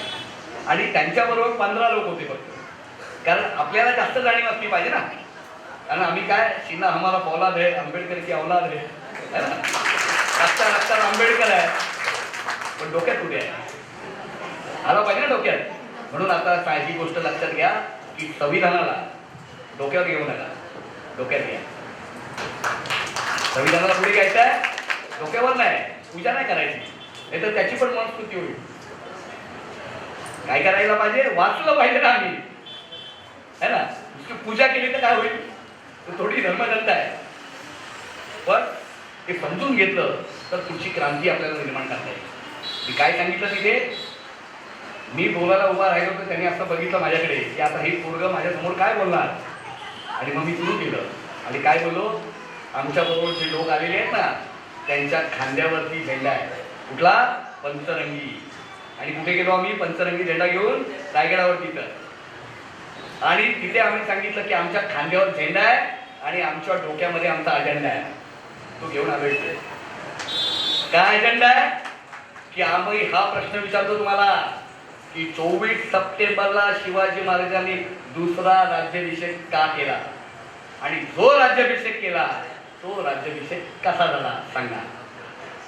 आणि त्यांच्याबरोबर 15 लोक होते फक्त. कारण आपल्याला जास्त जाणीव असली पाहिजे ना. कारण आम्ही काय शिना हमारा फौलाद है, आंबेडकर की औलाद है ना. रक्ता आंबेडकर आहे पण डोक्यात कुठे आहे? आला पाहिजे ना डोक्यात. म्हणून आता ही गोष्ट लक्षात घ्या की संविधानाला डोक्यावर घेऊ नका, डोक्यात घ्या. संविधानाला पुढे घ्यायचं आहे, डोक्यावर नाही. पूजा नाही करायची, नाही तर त्याची पण मनस्फूर्ती होईल. काय करायला पाहिजे? वाचलं पाहिजे ना आम्ही, है ना. पूजा केली तर काय होईल? थोडी धर्मग्रंथ आहे. पण ते समजून घेतलं तर पुढची क्रांती आपल्याला निर्माण करता येईल. मी काय सांगितलं तिथे, मी बोलायला उभा राहिलो तर त्यांनी असं बघितलं माझ्याकडे की आता हे पोरगं माझ्यासमोर काय बोलणार. आणि मग मी सुरू केलं आणि काय बोललो, आमच्या बरोबर जे लोक आलेले आहेत ना त्यांच्या खांद्यावरती झेंडा आहे. कुठला? पंचरंगी. आणि कुठे गेलो आम्ही पंचरंगी झेंडा घेऊन? रायगडावरती. तर आणि तिथे आम्ही सांगितलं की आमच्या खांद्यावर झेंडा आहे आणि आमच्या डोक्यामध्ये आमचा अजेंडा आहे. तो घेऊन आलो इथे. काय अजेंडा आहे? की आम्ही हा प्रश्न विचारतो तुम्हाला की 24 सप्टेंबरला शिवाजी महाराजांनी दुसरा राज्याभिषेक का केला आणि जो राज्याभिषेक केला तो राज्याभिषेक कसा झाला सांगा.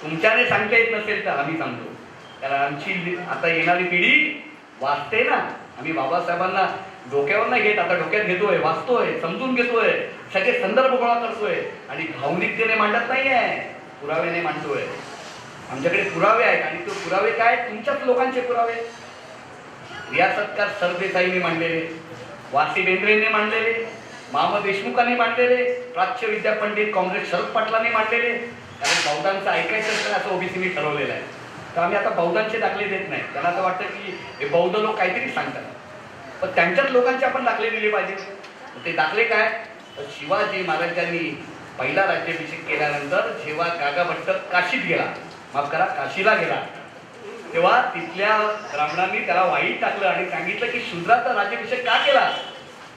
तुमच्याने सांगता येत नसेल तर आम्ही सांगतो, कारण आमची आता येणारी पिढी वाचते ना. आम्ही बाबासाहेबांना डोक्यावर नाही घेत, आता डोक्यात घेतोय, वाचतोय, समजून घेतोय, सगळे संदर्भ गोळा करतोय आणि भावनिकतेने मांडत नाहीये, पुराव्याने मांडतोय. आमच्याकडे पुरावे आहेत आणि तो पुरावे काय? तुमच्याच लोकांचे पुरावे. रियासतकार सरदेसाईंनी मांडलेले, वासी बेंद्रेंनी मांडलेले, मामा देशमुखांनी मांडलेले, प्राच्य विद्या पंडित काँग्रेस शरद पाटलांनी मांडलेले. कारण बौद्धांचं ऐकायचं असं ओबीसीनी ठरवलेलं आहे. तर आम्ही आता बौद्धांचे दाखले देत नाही. त्यांना असं वाटतं की हे बौद्ध लोक काहीतरी सांगतात, पण त्यांच्याच लोकांचे आपण दाखले दिले पाहिजे. ते दाखले काय? तर शिवाजी महाराजांनी पहिला राज्याभिषेक केल्यानंतर जेव्हा गागाभट्ट काशीत गेला, माफ करा काशीला गेला, तेव्हा तिथल्या ब्राह्मणांनी त्याला वाईट टाकलं आणि सांगितलं की शूद्राचा राज्याभिषेक का केला?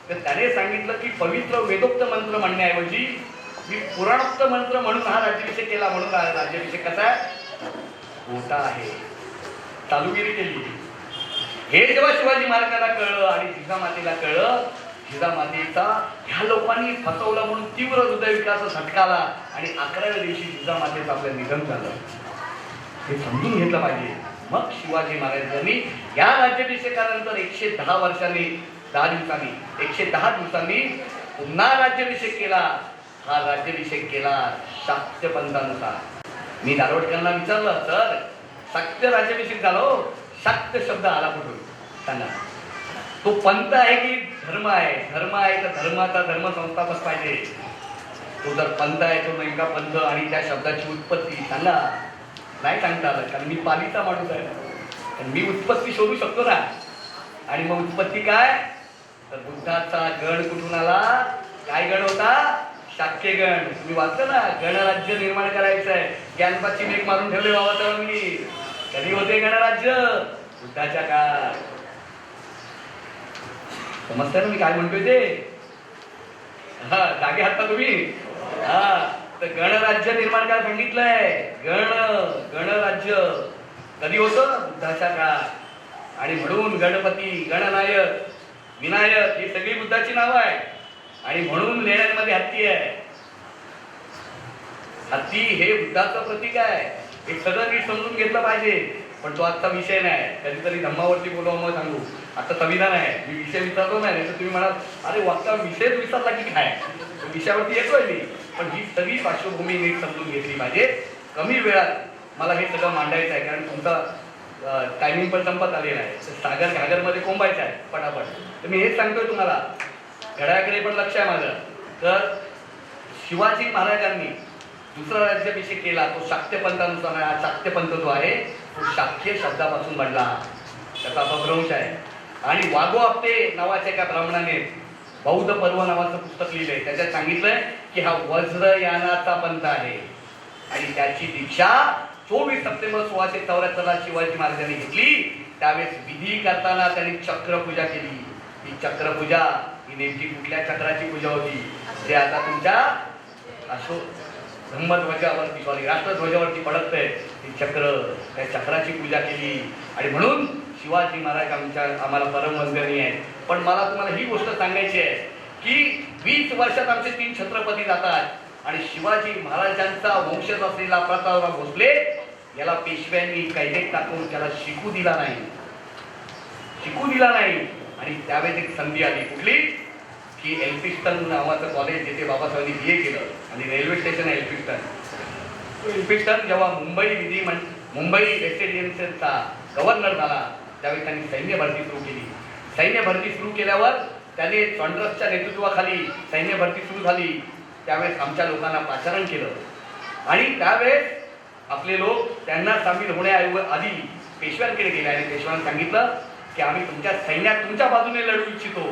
तर त्याने सांगितलं की पवित्र वेदोक्त मंत्र म्हणण्याऐवजी मी पुराणोक्त मंत्र म्हणून हा राज्याभिषेक केला, म्हणून हा राज्याभिषेक कसा आहे? खोटा आहे. चालूगिरी केली. हे जेव्हा शिवाजी महाराजांना कळलं आणि जिजामातेला कळलं, जिजामातेचा ह्या लोकांनी फसवलं म्हणून तीव्र हृदयविकाराचा झटका आला आणि 11व्या दिवशी जिजामातेचं आपलं निधन झालं. हे समजून घेतलं पाहिजे. मग शिवाजी महाराजांनी या राज्याभिषेकानंतर 110 वर्षांनी 10 दिवसांनी 110 दिवसांनी पुन्हा राज्याभिषेक केला. हा राज्याभिषेक केला शाक्य पंथानुसार. मी दारोडकरांना विचारलं, सर शाक्य राज्याभिषेक झाला हो, शाक्य शब्द आला कुठून सांगा. तो पंथ आहे की धर्म आहे? धर्म आहे तर धर्माचा धर्म संस्थापक पाहिजे. तो जर पंथ आहे तो नेमका पंथ आणि त्या शब्दाची उत्पत्ती सांगा. नाही सांगता आलं, कारण मी पालीचा माणूस आहे, पण मी उत्पत्ती शोधू शकतो ना. आणि मग उत्पत्ती काय? तर बुद्धाचा गण कुठून आला? काय गण होता? शाक्य गण. तुम्ही वाचलं ना, गणराज्य निर्माण करायचं आहे. ज्ञानपाची मेघ मारून ठेवले बाबासाहेबांनी. कधी होते गणराज्य? बुद्धाच्या काळात. समजतंय ना मी काय म्हणतोय ते? हा, जागे आहात ना तुम्ही? हा, तर गणराज्य निर्माण करायला सांगितलंय. गणराज्य कधी होतं? बुद्धाच्या काळात. आणि म्हणून गणपती, गणनायक, विनायक ही सगळी बुद्धाची नावं आहे. आणि म्हणून लेण्यांमध्ये हत्ती आहे. हत्ती हे बुद्धाचं प्रतीक आहे. हे सगळं नीट समजून घेतलं पाहिजे. पण तो आजचा विषय नाही. कधीतरी धम्मावरती बोलवा मग सांगू. आता संविधान आहे, मी विषय विचारलो नाही, तर तुम्ही म्हणाल अरे वाक्ता विषयच विसरला की काय? विषयावरती येतोय मी, पण ही सगळी पार्श्वभूमी नीट समजून घेतली पाहिजे. कमी वेळात मला हे सगळं मांडायचं आहे, कारण तुमचा टायमिंग पण संपत आलेला आहे. सागर घागरमध्ये कोंबायचं आहे पटापट. तर मी हेच सांगतोय तुम्हाला, घड्याळाकडे पण लक्ष आहे माझं. तर शिवाजी महाराजांनी दुसरा राज्याभिषेक केला तो शाक्य पंथानुसार. हा शाक्य पंथ जो आहे तो शाक्य शब्दापासून बनला, त्याचा अपभ्रंश आहे. आणि वाघो आपटे नावाच्या एका ब्राह्मणाने बौद्ध पर्व नावाचं पुस्तक लिहिलंय. त्याच्यात सांगितलंय की हा वज्रयानाचा पंथ आहे. आणि त्याची दीक्षा 24 सप्टेंबर 1674ला शिवाजी महाराजांनी घेतली. त्यावेळेस विधी करताना त्यांनी चक्रपूजा केली. ही चक्रपूजा ही नेमकी कुठल्या चक्राची पूजा होती? जे आता तुमच्या धम्मध्वजावरती राष्ट्रध्वजावरती पडतंय ती चक्र, त्या चक्राची पूजा केली. आणि म्हणून शिवाजी महाराज आम्हाला परमवंदनीय आहेत. पण मला तुम्हाला ही गोष्ट सांगायची आहे की 20 वर्षात आमचे 3 छत्रपती जातात आणि शिवाजी महाराजांचा वंशज असलेला प्रतापराव भोसले याला पेशव्यांनी कैदेत टाकून त्याला शिकू दिला नाही. आणि त्यावेळेस एक संधी आली. कुठली? की एल्फिस्टन नावाचं कॉलेज जिथे बाबासाहेबांनी BA केलं आणि रेल्वे स्टेशन आहे एल्फिस्टन. एल्फिस्टन जेव्हा मुंबई रेसिडेन्सीचा गव्हर्नर झाला त्यावेळी त्यांनी सैन्य भरती सुरू केली. सैन्य भरती सुरू केल्यावर त्याने चॉन्ड्रसच्या नेतृत्वाखाली सैन्य भरती सुरू झाली. त्यावेळेस आमच्या लोकांना पाचारण केलं आणि त्यावेळेस आपले लोक त्यांना सामील होण्याआधी पेशव्यांकडे गेले आणि पेशव्यांना सांगितलं की आम्ही तुमच्या सैन्यात तुमच्या बाजूने लढू इच्छितो.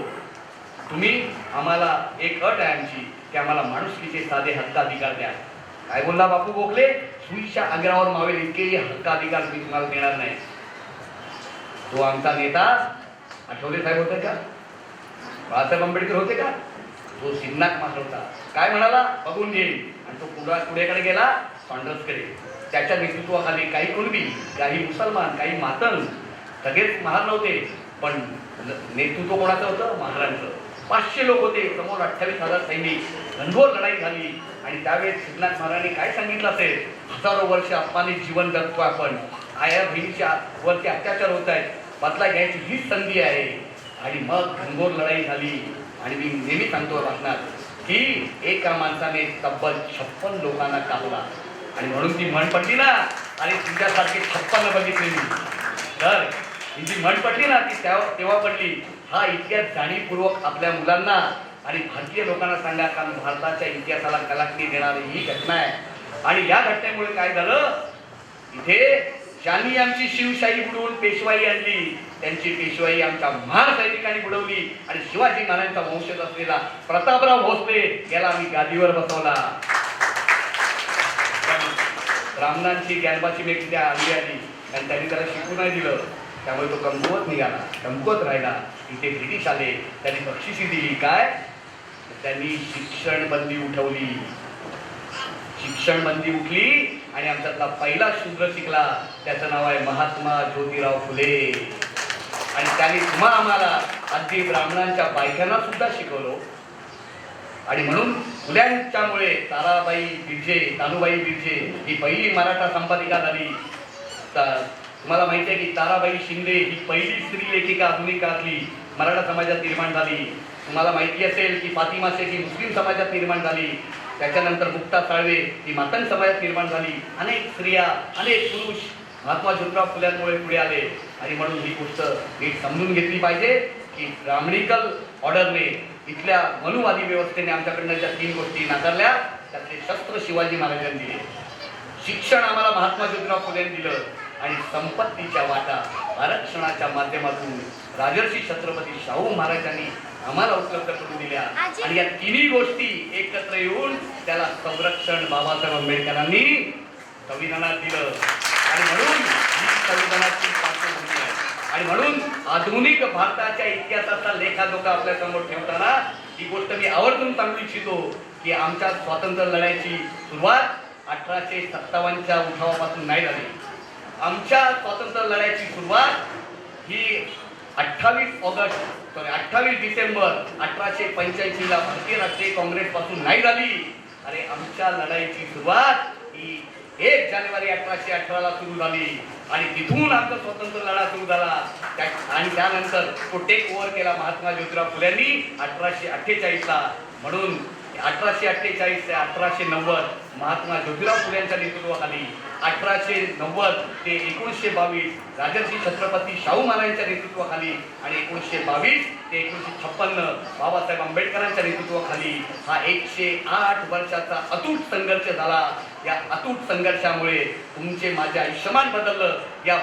तुम्ही आम्हाला एक अट आहे आमची की आम्हाला माणुसकीचे साधे हक्क अधिकार द्या. काय बोलला बापू गोखले? सुईच्या अग्रावर मावेल इतकेही हक्क अधिकार मी तुम्हाला देणार नाही. तो आमचा नेता आठवले साहेब होते का, बाळासाहेब आंबेडकर होते का, तो सिद्धनाथ मात्र होता. काय म्हणाला, बघून घेईल. आणि तो पुढेकडे गेला सॉन्डर्सकडे. त्याच्या नेतृत्वाखाली काही कुणबी, काही मुसलमान, काही मातंग, सगळेच महार नव्हते, पण नेतृत्व कोणाचं होतं, महाराजांचं. 500 लोक होते, समोर 28,000 सैनिक. घनघोर लढाई झाली. आणि त्यावेळेस सिद्धनाथ महाराजांनी काय सांगितलं असेल, हजारो वर्ष अपमानित जीवन जगतो आपण, आया बहिणीच्या वरती अत्याचार होत आहेत, बदला घ्यायची हीच संधी आहे. आणि मग घनघोर लढाई झाली. आणि मी नेहमी सांगतो भाषणात की एका माणसाने तब्बल 56 लोकांना कापला. आणि म्हणून ती म्हण पडली ना, आणि तुझ्यासारखे 56 बघितले मी. तर ही जी म्हण पडली ना ती तेव्हा पडली. हा इतिहास जाणीवपूर्वक आपल्या मुलांना आणि भारतीय लोकांना सांगा, कारण भारताच्या इतिहासाला कलाटणी देणारी ही घटना आहे. आणि या घटनेमुळे काय झालं, इथे ज्यांनी आमची शिवशाही बुडवून पेशवाई आणली, त्यांची पेशवाई आमच्या महार सैनिकांनी बुडवली. आणि शिवाजी महाराजांचा वंशज असलेला प्रतापराव भोसले याला आम्ही गादीवर बसवला. ब्राह्मणांची ज्ञानबाची मेघ त्या आली आणि त्यांनी त्याला शिकू नाही दिलं, त्यामुळे तो कमकुवत निघाला, कमकुवत राहिला. इथे ब्रिटिश आले, त्यांनी बक्षिसी दिली. काय, त्यांनी शिक्षण बंदी उठवली. शिक्षण बंदी उठली आणि आमच्यातला पहिला शूद्र शिकला, त्याचं नाव आहे महात्मा ज्योतिराव फुले. आणि त्यांनी आम्हाला अगदी ब्राह्मणांच्या बायकांना सुद्धा शिकवलं. आणि म्हणून फुल्यांच्यामुळे ताराबाई बिर्जे, तानुबाई बिर्जे ही पहिली मराठा संपादिका झाली. तुम्हाला माहिती आहे की ताराबाई शिंदे ही पहिली स्त्री लेखिका आधुनिक काळातली मराठा समाजात निर्माण झाली. तुम्हाला माहिती असेल की फातिमा शेख ही मुस्लिम समाजात निर्माण झाली. त्याच्यानंतर मुक्ता साळवे ही मातंग समाजात निर्माण झाली. अनेक स्त्रिया, अनेक पुरुष महात्मा ज्योतिराव फुल्यांमुळे पुढे आले. आणि म्हणून ही गोष्ट नीट समजून घेतली पाहिजे की ब्राह्मणिकल ऑर्डरने, इथल्या मनुवादी व्यवस्थेने आमच्याकडनं ज्या 3 गोष्टी नाकारल्या, त्यातले शस्त्र शिवाजी महाराजांनी दिले, शिक्षण आम्हाला महात्मा ज्योतिराव फुलेंनी दिलं, आणि संपत्तीच्या वाटा आरक्षणाच्या माध्यमातून राजर्षी छत्रपती शाहू महाराजांनी आम्हाला उपलब्ध करून दिल्या. आणि या 3 गोष्टी एकत्र येऊन त्याला संरक्षण बाबासाहेब आंबेडकरांनी संविधानात दिलं. आणि म्हणून ही संविधानाची पार्श्वभूमी आहे. आणि म्हणून आधुनिक भारताच्या इतिहासाचा लेखाजोखा आपल्या समोर ठेवताना ही गोष्ट मी आवर्जून सांगू इच्छितो की आमच्या स्वातंत्र्य लढ्याची सुरुवात 1857च्या उठावापासून नाही झाली. आमच्या स्वातंत्र्य लढ्याची सुरुवात ही 28 डिसेंबर 1885 ला भारतीय राष्ट्रीय काँग्रेस पासून नाही झाली. अरे आमच्या लढाईची सुरुवात ही 1 जानेवारी 1818 ला सुरू झाली. आणि तिथून आमचा स्वातंत्र्य लढा सुरू झाला. आणि त्यानंतर तो टेक ओव्हर केला महात्मा ज्योतिराव फुल्यांनी 1848 ला. म्हणून 1848 ते 1890 महात्मा ज्योतिराव फुल्यांच्या नेतृत्वाखाली, 1890 ते 1922 राजर्षी छत्रपती शाहू महाराजांच्या नेतृत्वाखाली, आणि 1922 ते 1956 बाबासाहेब आंबेडकरांच्या नेतृत्वाखाली हा 108 वर्षाचा अतूट संघर्ष झाला. या अतूट संघर्षामुळे तुमचे माझे आयुष्यमान बदललं. या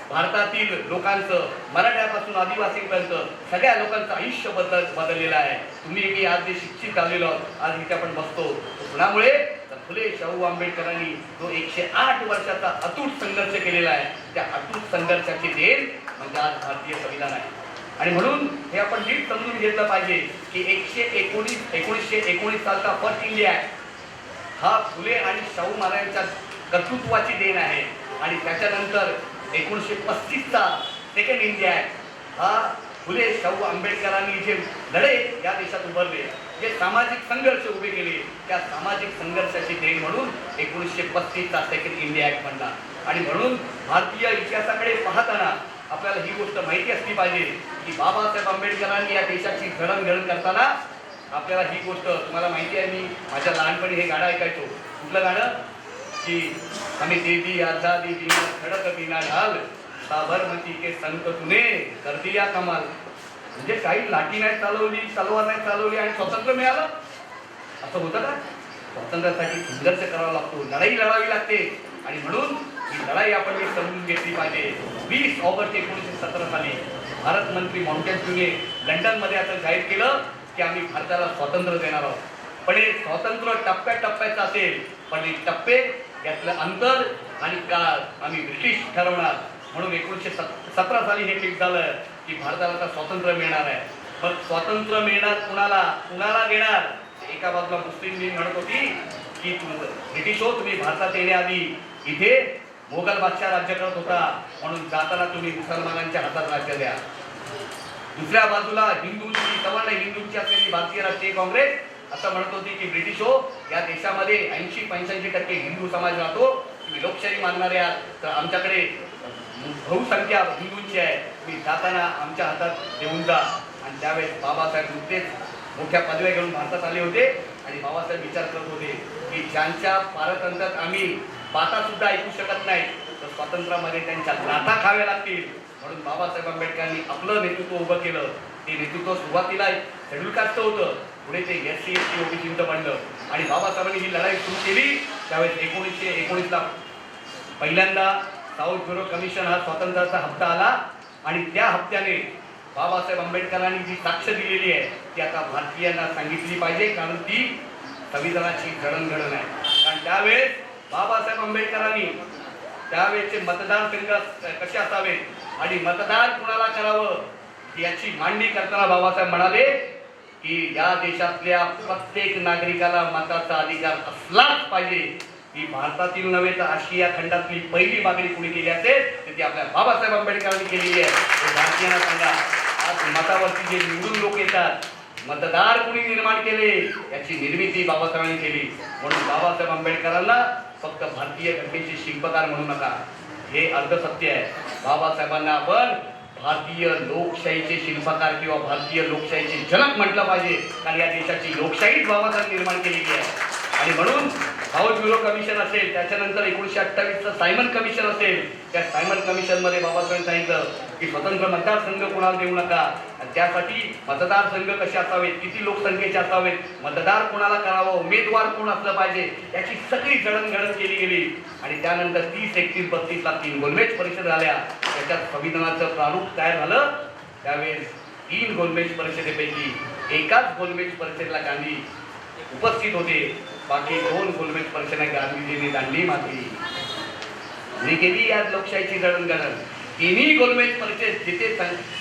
भारतातील लोकांचं, मराठ्यापासून आदिवासीपर्यंत सगळ्या लोकांचं आयुष्य बदललेलं आहे. तुम्ही मी आज जे शिक्षित आलेलो आहोत, आज इथे आपण बसतो, कुणामुळे? फुले शाहू आंबेडकरांनी जो 108 वर्षाचा अतूट संघर्ष केलेला आहे, त्या अतूट संघर्षाची देण म्हणजे आज भारतीय संविधान आहे. आणि म्हणून हे आपण नीट समजून घेतलं पाहिजे की 1919 सालचा फर्स्ट इंडिया ॲक्ट हा फुले आणि शाहू महाराजांच्या कर्तृत्वाची देण आहे. आणि त्याच्यानंतर 1935चा सेकंड इंडिया ॲक्ट हा फुले शाहू आंबेडकरांनी जे लढे या देशात उभारले, जे सामाजिक संघर्ष उभे केले, त्या सामाजिक संघर्षाची देण म्हणून 1935चा सेकंड इंडिया ॲक्ट बनला. आणि म्हणून भारतीय इतिहासाकडे पाहताना आपल्याला ही गोष्ट माहिती असली पाहिजे की बाबासाहेब आंबेडकरांनी या देशाची जडणघडण करताना आपल्याला ही गोष्ट, तुम्हाला माहिती आहे, मी माझ्या लहानपणी हे गाणं ऐकायचो. कुठलं गाणं? की आम्ही दे दी आजादी दिना खडक दिना ढाल, साबरमती के संत तुने कर दिया कमाल. म्हणजे काही लाठी नाही चालवली, तलवार नाही चालवली आणि स्वातंत्र्य मिळालं, असं होतं का? स्वातंत्र्यासाठी संघर्ष करावा लागतो, लढाई लढावी लागते. आणि म्हणून ही लढाई आपण समजून घेतली पाहिजे. 20 ऑगस्ट 1917 साली भारत मंत्री मॉन्टेस्क्यूने लंडनमध्ये असं जाहीर केलं की आम्ही भारताला स्वातंत्र्य देणार आहोत. पण हे स्वातंत्र्य टप्प्याटप्प्याचं असेल, पण हे टप्पे यातलं अंतर आणि काळ आम्ही ब्रिटिश ठरवणार. म्हणून 1917 साली हे फिक्स झालं की भारताला आता स्वातंत्र्य मिळणार आहे. मग स्वातंत्र्य मिळणार कुणाला देणार? एका बाजूला मुस्लिम लीग म्हणत होती की ब्रिटिश हो, तुम्ही भारतात येण्याआधी इथे मोगल बादशाह राज्य करत होता, म्हणून जाताना तुम्ही मुसलमानांच्या हातात राज्य द्या. दुसऱ्या बाजूला हिंदूंची सवर्ण हिंदूंची असलेली भारतीय राष्ट्रीय काँग्रेस असं म्हणत होती की ब्रिटिश हो, या देशामध्ये 80-85% हिंदू समाज राहतो, तुम्ही लोकशाही मानणारे आहात, तर आमच्याकडे बहुसंख्या हिंदूंची आहे, तुम्ही जाताना आमच्या हातात देऊन जा. आणि त्यावेळेस बाबासाहेब नुकतेच मोठ्या पदव्या घेऊन भारतात आले होते आणि बाबासाहेब विचार करत होते की ज्यांच्या पारतंत्र्यात आम्ही पाता सुद्धा ऐकू शकत नाही, तर स्वातंत्र्यामध्ये त्यांच्या लाथा खाव्या लागतील. म्हणून बाबासाहेब आंबेडकरांनी आपलं नेतृत्व उभं केलं. ते नेतृत्व सुरुवातीला शेड्यूल कास्ट होतं, पुढे ते SC ST OBC बनलं आणि बाबासाहेबांनी ही लढाई सुरू केली. त्यावेळेस 1919ला पहिल्यांदा साऊथ ब्युरो कमिशन हा स्वातंत्र्याचा हप्ता आला आणि त्या हप्त्याने बाबासाहेब आंबेडकरांनी जी साक्ष दिलेली आहे ती आता भारतीयांना सांगितली पाहिजे, कारण ती संविधानाची जडणघडण आहे. कारण त्यावेळेस बाबासाहेब आंबेडकरांनी त्यावेळेचे मतदारसंघ कसे असावेत आणि मतदान कुणाला करावं याची मांडणी करताना बाबासाहेब म्हणाले की या देशातल्या प्रत्येक नागरिकाला मताचा अधिकार असलाच पाहिजे. ही भारतातील नव्हे तर आशिया खंडातली पहिली मागणी कुणी केली असेल तर ती आपल्या बाबासाहेब आंबेडकरांनी केलेली आहे. हे भारतीयांना सांगा. आज मतावरती जे निवडून लोक येतात, मतदार कुणी निर्माण केले याची निर्मिती बाबासाहेबांनी केली. म्हणून बाबासाहेब आंबेडकरांना फक्त भारतीय घटनेचे शिल्पकार म्हणू नका, हे अर्धसत्य आहे. बाबासाहेबांना आपण भारतीय लोकशाहीचे शिल्पकार किंवा भारतीय लोकशाहीचे जनक म्हटलं पाहिजे, कारण या देशाची लोकशाहीच बाबासाहेब निर्माण केलेली आहे. आणि म्हणून साऊथ ब्युरो कमिशन असेल, त्याच्यानंतर 1928चं सायमन कमिशन असेल, त्या सायमन कमिशनमध्ये बाबासाहेब सांगितलं की स्वतंत्र मतदारसंघ कोणाला देऊ नका, आणि त्यासाठी मतदारसंघ कसे असावेत, किती लोकसंख्येचे असावेत, मतदार कोणाला करावं, उमेदवार कोण असलं पाहिजे, याची सगळी जडणघडण केली गेली. आणि त्यानंतर 30, 31, 32ला 3 गोलमेज परिषद झाल्या. त्याच्यात संविधानाचं प्रारूप तयार झालं. त्यावेळेस 3 गोलमेज परिषदेपैकी एकाच गोलमेज परिषदेला गांधी उपस्थित होते, बाकी 2 गोलमेज परिषदेला गांधीजींनी दांडी मारली. केली या लोकशाहीची जडणघडण. तिन्ही गोलमेज परिषद जिथे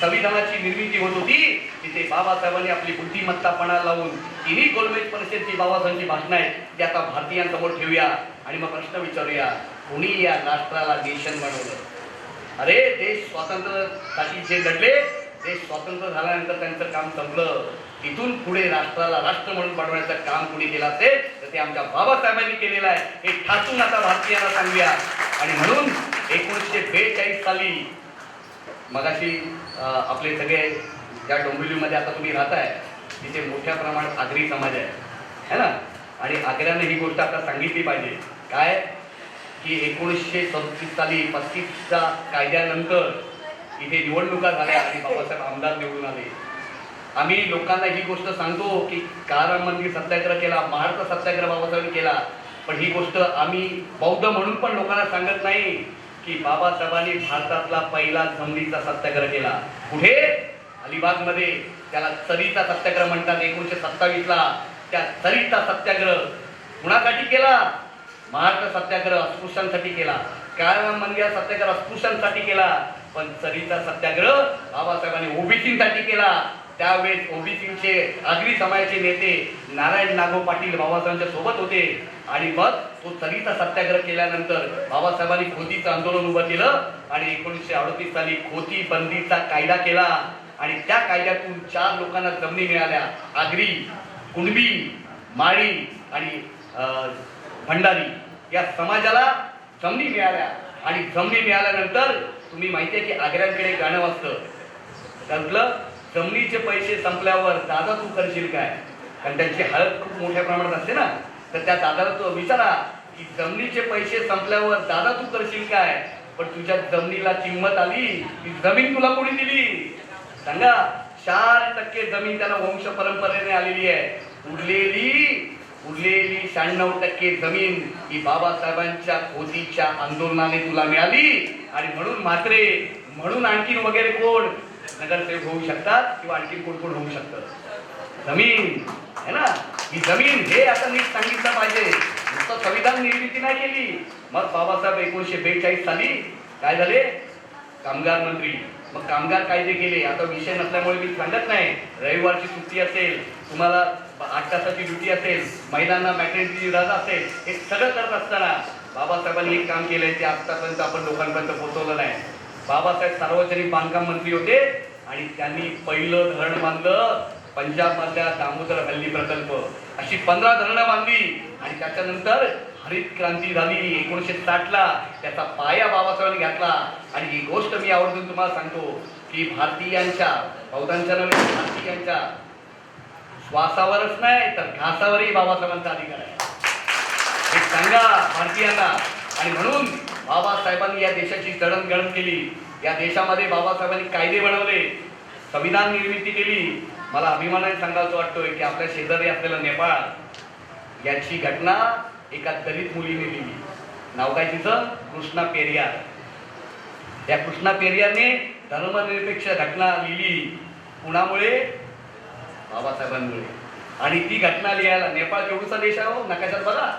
संविधानाची निर्मिती होत होती तिथे बाबासाहेबांनी आपली बुद्धिमत्तापणा लावून तिन्ही गोलमेज परिषदची बाबासाहेबांची भाषणं आहेत ती आता भारतीयांसमोर ठेवूया आणि मग प्रश्न विचारूया, कोणी या राष्ट्राला नेशन बनवलं? अरे, देश स्वातंत्र्यासाठी जे लढले, देश स्वतंत्र झाल्यानंतर त्यांचं काम संपलं. तिथून पुढे राष्ट्राला राष्ट्र म्हणून बनवण्याचं काम कुणी केलं असेल तर ते आमच्या बाबासाहेबांनी केलेलं आहे. हे ठासून आता भारतीयांना सांगूया. आणि म्हणून 1942 साली मगाशी आपले सगळे ज्या डोंबिवलीमध्ये आता तुम्ही राहताय तिथे मोठ्या प्रमाणात आगरी समाज आहे ना, आणि आग्र्याने ही गोष्ट आता सांगितली पाहिजे काय की 1937 साली 35च्या कायद्यानंतर इथे निवडणुका झाल्या आणि बाबासाहेब आमदार निवडून आले. आम्ही लोकांना ही गोष्ट सांगतो की काराम मंदिर सत्याग्रह केला, महाराष्ट्र सत्याग्रह बाबासाहेबांनी केला, पण ही गोष्ट आम्ही बौद्ध म्हणून पण लोकांना सांगत नाही की बाबासाहेबांनी भारतातला पहिला जमिनीचा सत्याग्रह केला. कुठे? अलिबागमध्ये. त्याला चरीचा सत्याग्रह म्हणतात. 1927ला त्या चरीचा सत्याग्रह कुणासाठी केला? महाराष्ट्र सत्याग्रह अस्पृश्यांसाठी केला. काराम मंदिर सत्याग्रह अस्पृश्यांसाठी केला, पण चरीचा सत्याग्रह बाबासाहेबांनी ओबीसींसाठी केला. त्यावेळेस ओबीसीचे आगरी समाजाचे नेते नारायण नागो पाटील बाबासाहेबांच्या सोबत होते आणि मग तो चरीचा सत्याग्रह केल्यानंतर बाबासाहेबांनी खोतीचं आंदोलन उभं केलं आणि 1938 साली खोती बंदीचा कायदा केला आणि त्या कायद्यातून 4 लोकांना जमिनी मिळाल्या. आगरी, कुणबी, माळी आणि भंडारी या समाजाला जमिनी मिळाल्या. आणि जमिनी मिळाल्यानंतर तुम्ही माहिती आहे की आग्र्यांकडे गाणं वाजतं, त्यातलं जमिनीचे पैसे संपल्यावर दादा तू करशील काय, कारण त्यांची हळद खूप मोठ्या प्रमाणात असते ना, तर त्या दादाला तो विचारा की जमिनीचे पैसे संपल्यावर दादा तू करशील काय, पण तुझ्या जमिनीला किंमत आली, ती जमीन तुला कोणी दिली सांगा? 4% जमीन त्यांना वंश परंपरेने आलेली आहे. उरलेली 96% जमीन ही बाबासाहेबांच्या खोतीच्या आंदोलनाने तुला मिळाली. आणि म्हणून म्हात्रे, म्हणून आणखीन वगैरे कोण नगरसेवक होऊ शकतात किंवा आणखी कोण कोण होऊ शकतं. जमीन आहे ना, ही जमीन हे आता नीट सांगितलं पाहिजे. फक्त संविधान निर्मिती नाही केली. मग बाबासाहेब 1942 साली काय झाले? कामगार मंत्री. मग कामगार कायदे केले. आता विषय नसल्यामुळे मी सांगत नाही. रविवारची सुट्टी असेल, तुम्हाला 8 तासाची ड्युटी असेल, महिलांना मॅटर्निटी रजा असेल, हे सगळं करत असताना बाबासाहेबांनी एक काम केलंय ते आतापर्यंत आपण लोकांपर्यंत पोहोचवलं नाही. बाबासाहेब सार्वजनिक बांधकाम मंत्री होते आणि त्यांनी पहिलं धरण बांधलं पंजाबमधल्या दामोदर हल्ली प्रकल्प. अशी 15 धरणं बांधली आणि त्याच्यानंतर हरित क्रांती झाली 1960ला. त्याचा पाया बाबासाहेबांनी घातला. आणि ही गोष्ट मी आवर्जून तुम्हाला सांगतो की भारतीयांच्या, बौद्धांच्या नव्हे, भारतीयांच्या श्वासावरच नाही तर घासावरही बाबासाहेबांचा अधिकार आहे, हे सांगा भारतीयांना. आणि म्हणून बाबासाहेबांनी या देशाची जडणघडण केली. या देशामध्ये बाबासाहेबांनी कायदे बनवले, संविधान निर्मिती केली. मला अभिमानाने सांगायचं वाटतोय की आपल्या शेजारी असलेला नेपाळ, याची घटना एका दलित मुलीने लिहिली. नाव काय तिचं? कृष्णा पेरियार. या कृष्णा पेरियारने धर्मनिरपेक्ष घटना लिहिली. कुणामुळे? बाबासाहेबांमुळे. आणि ती घटना लिहायला नेपाळ केवढूसा देश आहे हो, नकाशात बघा,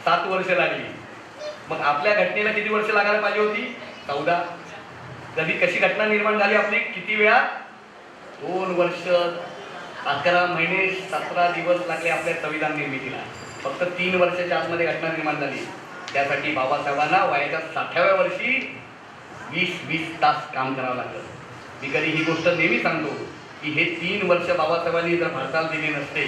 7 वर्ष लागली. मग आपल्या घटनेला किती वर्ष लागायला पाहिजे होती? 14. कधी कशी घटना निर्माण झाली आपली? किती वेळा? 2 वर्ष 11 महिने 17 दिवस लागले आपल्या संविधान निर्मितीला. फक्त 3 वर्षाच्या आतमध्ये घटना निर्माण झाली. त्यासाठी बाबासाहेबांना वयाच्या 60व्या वर्षी 20-20 तास काम करावं लागलं. मी कधी ही गोष्ट नेहमी सांगतो की हे 3 वर्ष बाबासाहेबांनी जर भारताला दिली नसते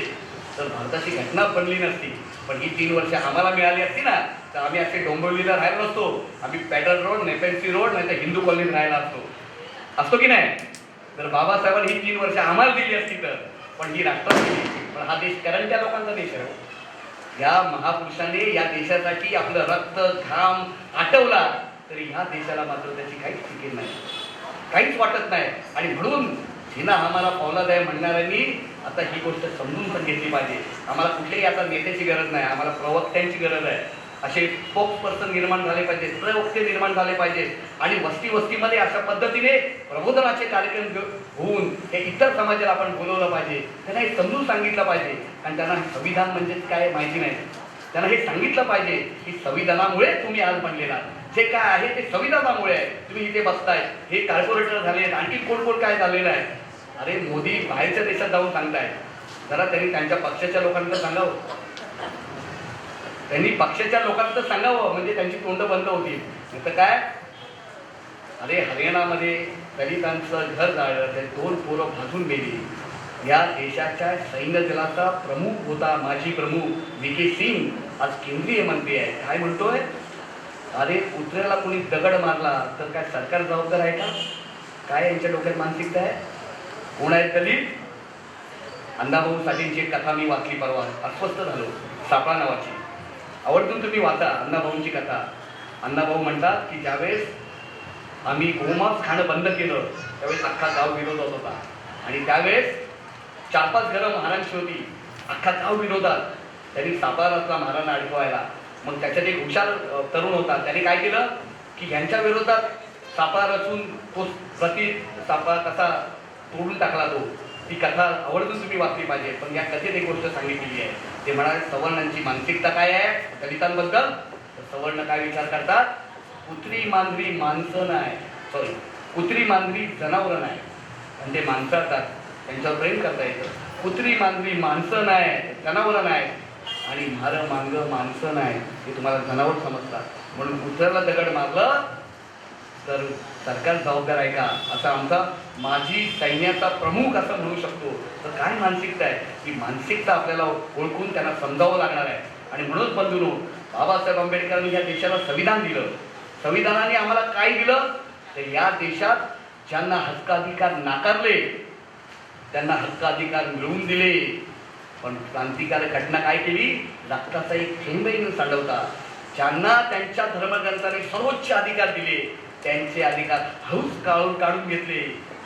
तर भारताची घटना बनली नसती. पण ही 3 वर्ष आम्हाला मिळाली असती ना तर आम्ही असे डोंबिवलीला राहिलो नसतो. आम्ही पॅडल रोड, नेपेन्सी रोड, नाही तर हिंदू कॉलनीत राहायला असतो की नाही? तर बाबासाहेबांनी ही 3 वर्ष आम्हाला दिली असती तर. पण ही राष्ट्रपती, पण हा देश करंट्या लोकांचा देश आहे. या महापुरुषाने या देशासाठी आपलं रक्त घाम आटवला तरी ह्या देशाला मात्र त्याची काहीच फिकीर नाही, काहीच वाटत नाही. आणि म्हणून जिना आम्हाला फौलाद आहे म्हणणाऱ्यांनी आता ही गोष्ट समजून पण घेतली पाहिजे. आम्हाला कुठेही आता नेत्याची गरज नाही, आम्हाला प्रवक्त्यांची गरज आहे. असे स्पोक्स पर्सन निर्माण झाले पाहिजेत, प्रवक्ते निर्माण झाले पाहिजेत. आणि वस्ती वस्तीमध्ये अशा पद्धतीने प्रबोधनाचे कार्यक्रम होऊन हे इतर समाजाला आपण बोलवलं पाहिजे. त्यांना हे समजून सांगितलं पाहिजे. आणि त्यांना संविधान म्हणजे काय माहिती नाही. त्यांना हे सांगितलं पाहिजे की संविधानामुळे तुम्ही आज बनलेला जे काय आहे ते संविधानामुळे आहे. तुम्ही इथे बसताय, हे कॉर्पोरेटर झाले, आणखी कोण कोण काय झालेलं आहे. अरे मोदी बाहेरच्या देशात जाऊन सांगताय, जरा त्यांनी त्यांच्या पक्षाच्या लोकांना सांगावं, त्यांनी पक्षाच्या लोकांना सांगावं, म्हणजे त्यांची तोंड बंद होतील. नाही तर काय? अरे हरियाणामध्ये दलितांचं घर जाळलं, ते 2 पोरं भाजून गेली. या देशाच्या सैन्य दलाचा प्रमुख होता, माजी प्रमुख व्ही.के. सिंग आज केंद्रीय मंत्री आहे. काय म्हणतोय? अरे कुत्र्याला कोणी दगड मारला तर काय सरकार जबाबदार आहे का? काय यांच्या डोक्यात मानसिकता आहे? कोण आहेत दलित? अण्णाभाऊ साठेंची एक कथा मी वाचली परवा, अस्वस्थ झालो. सापळा नावाची, आवडून तुम्ही वाचा अण्णाभाऊंची कथा. अण्णाभाऊ म्हणतात की ज्यावेळेस आम्ही गोमांस खाणं बंद केलं त्यावेळेस अख्खा गाव विरोधात होता. आणि त्यावेळेस 4-5 घरं महारांची होती, अख्खा गाव विरोधात. त्यांनी सापळा रचला महारांना अडकवायला. मग त्याच्यात एक हुशार तरुण होता, त्याने काय केलं की ह्यांच्या विरोधात सापळा रचून तो प्रति सापळा कसा तोडून टाकला तो. ती कथा आवडून तुम्ही वाचली पाहिजे. पण या कथेत एक गोष्ट सांगितलेली आहे. ते म्हणाले सवर्णांची मानसिकता काय आहे दलितांबद्दल. सवर्ण काय विचार करतात? कुत्री मांजरी माणसं नाही, सॉरी कुत्री मांजरी जनावरं नाही. आणि ते माणसं असतात त्यांच्यावर प्रेम करता येतं. कुत्री मांजरी माणसं नाही, जनावरं नाही. आणि म्हारं मांग माणसं नाही, हे तुम्हाला जनावर समजतात. म्हणून कुत्र्याला दगड मारलं तर सरकार जबाबदार आहे का? असं आमचा माजी सैन्याचा प्रमुख असं म्हणू शकतो. तर काय मानसिकता आहे? ही मानसिकता आपल्याला ओळखून त्यांना समजावं लागणार आहे. आणि म्हणूनच बंधूंनो, बाबासाहेब आंबेडकरांनी या देशाला संविधान दिलं. संविधानाने आम्हाला काय दिलं? तर या देशात ज्यांना हक्काधिकार नाकारले त्यांना हक्काधिकार मिळवून दिले. पण क्रांतिकारक घटना काय केली? रक्ताचा एक थेंबही न सांडवता ज्यांना त्यांच्या धर्मग्रंथाने सर्वोच्च अधिकार दिले त्यांचे अधिकार हळूच काढून घेतले.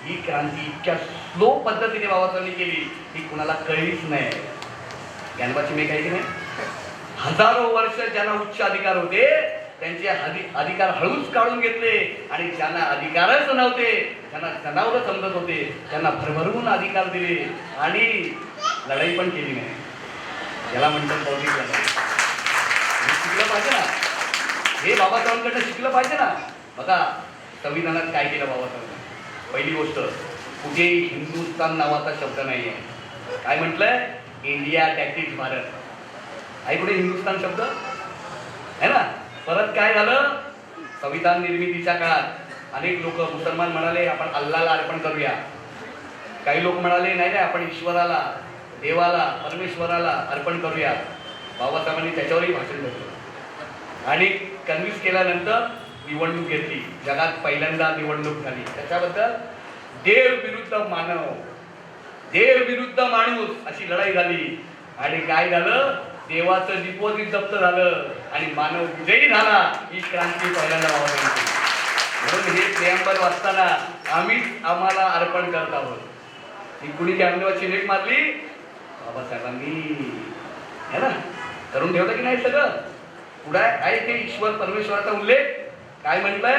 ही क्रांती इतक्या स्लो पद्धतीने बाबासाहेबांनी केली ही कुणाला कळलीच नाही. ज्ञानोबाची मेघ आहे की नाही? हजारो वर्ष ज्यांना उच्च अधिकार होते त्यांचे अधिकार हळूच काढून घेतले. आणि ज्यांना अधिकारच नव्हते, ज्यांना जनावरं समजत होते, त्यांना भरभरून अधिकार दिले आणि लढाई पण केली नाही. याला म्हणतात बौद्धिक लढाई. पाहिजे ना, हे बाबासाहेबांकडनं शिकलं पाहिजे ना. बघा संविधानात काय केलं बाबासाहेबांनी. पहिली गोष्ट, कुठे हिंदुस्थान नावाचा शब्द नाही आहे. काय म्हटलंय? India that is Bharat. आहे कुठे हिंदुस्थान शब्द आहे ना. परत काय झालं, संविधान निर्मितीच्या काळात अनेक लोक, मुसलमान म्हणाले आपण अल्लाला अर्पण करूया, काही लोक म्हणाले नाही नाही आपण ईश्वराला, देवाला, परमेश्वराला अर्पण करूया. बाबासाहेबांनी त्याच्यावरही भाषण केलं आणि कन्व्हिन्स केल्यानंतर निवडणूक घेतली. जगात पहिल्यांदा निवडणूक झाली. त्याच्याबद्दल देव विरुद्ध मानव, देव विरुद्ध माणूस अशी लढाई झाली. आणि काय झालं, देवाचं डिपॉझिट जप्त झालं आणि मानव विजयी झाला. ही क्रांती पहिल्यांदा बाबासाहेबांनी केली. म्हणून हे प्रेमबल वाचताना आम्हीच आम्हाला अर्पण करत आहोत. ही कुणी जामदेवाची लेख मारली? बाबासाहेबांनी. है ना, करून ठेवलं की नाही सगळं. पुढे आहे ते ईश्वर परमेश्वराचा उल्लेख. काय म्हटलंय?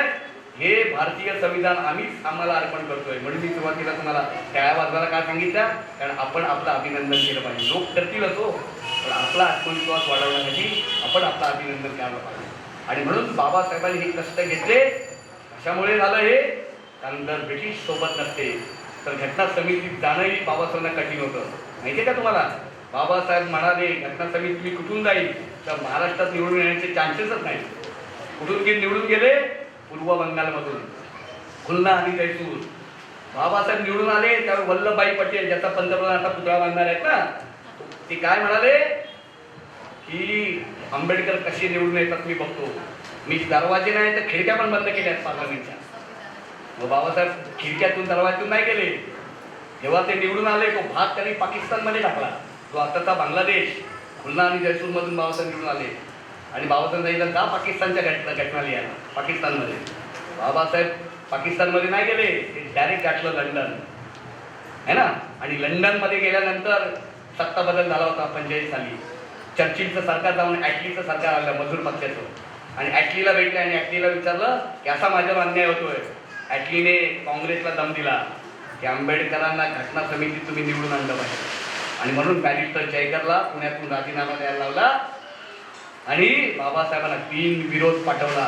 हे भारतीय संविधान आम्हीच आम्हाला अर्पण करतोय. म्हणून मी सुरुवातीला तुम्हाला त्या वाजवायला काय सांगितलं, कारण आपण आपलं अभिनंदन केलं पाहिजे. लोक करतीलच हो, पण आपला आत्मविश्वास वाढवण्यासाठी आपण आपलं अभिनंदन करायला पाहिजे. आणि म्हणून बाबासाहेबांनी हे कष्ट घेतले. कशामुळे झालं हे? कारण जर ब्रिटिश सोबत नसते तर घटना समितीत जाणंही बाबासाहेबांना कठीण होतं. माहिती आहे का तुम्हाला? बाबासाहेब म्हणाले घटना समिती मी कुठून जाईल, तर महाराष्ट्रात निवडून येण्याचे चान्सेसच नाही. कुठून निवडून गेले? पूर्व बंगालमधून, खुलना आणि जयसूर. बाबासाहेब निवडून आले त्यावेळी वल्लभभाई पटेल, ज्याचा पंतप्रधान आता पुतळा बांधणार आहेत ना, ते काय म्हणाले की आंबेडकर कसे निवडून येतात मी बघतो. मी दरवाजे नाही तर खिडक्या पण बंद केल्या आहेत पार्लमेंटच्या. मग बाबासाहेब खिडक्यातून दरवाज्यातून नाही गेले. जेव्हा ते निवडून आले तो भाग त्यांनी पाकिस्तानमध्ये टाकला, जो आताचा बांगलादेश. खुलना आणि जयसूरमधून बाबासाहेब निवडून आले आणि बाबासाहेब सांगितलं का पाकिस्तानच्या घटना लिहायला पाकिस्तानमध्ये. बाबासाहेब पाकिस्तानमध्ये नाही गेले, ते डायरेक्ट गाठलं लंडन, है ना. आणि लंडनमध्ये गेल्यानंतर सत्ता बदल झाला होता 45 साली. चर्चिलचं सरकार जाऊन ॲटलीचं सरकार आलं मजूर पक्षाचं, आणि ॲटलीला भेटले आणि ॲटलीला विचारलं की असा माझ्यावर अन्याय होतोय. ॲटलीने काँग्रेसला दम दिला की आंबेडकरांना घटना समितीत तुम्ही निवडून आणलं पाहिजे. आणि म्हणून बॅरिस्टर जयकरला पुण्यातून राजीनामा द्यायला लावला आणि बाबासाहेबांना बिनविरोध पाठवला.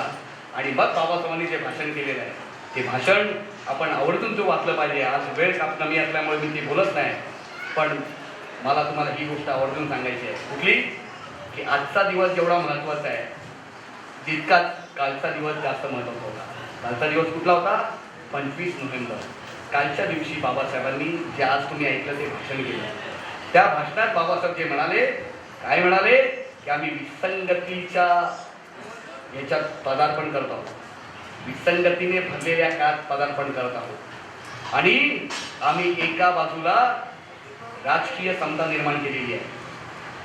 आणि मग बाबासाहेबांनी जे भाषण केलेलं आहे ते भाषण आपण आवर्जून तो वाचलं पाहिजे. आज वेळ कमी असल्यामुळे मी ते बोलत नाही, पण मला तुम्हाला ही गोष्ट आवर्जून सांगायची आहे. कुठली? की आजचा दिवस जेवढा महत्त्वाचा आहे तितकाच कालचा दिवस जास्त महत्त्वाचा होता. कालचा दिवस कुठला होता? 25 नोव्हेंबर. कालच्या दिवशी बाबासाहेबांनी जे आज तुम्ही ऐकलं ते भाषण केलं, त्या भाषणात बाबासाहेब जे म्हणाले, काय म्हणाले की आम्ही विसंगतीच्या याच्यात पदार्पण करत आहोत, विसंगतीने भरलेल्या काळात पदार्पण करत आहोत आणि आम्ही एका बाजूला राजकीय समता निर्माण केलेली आहे.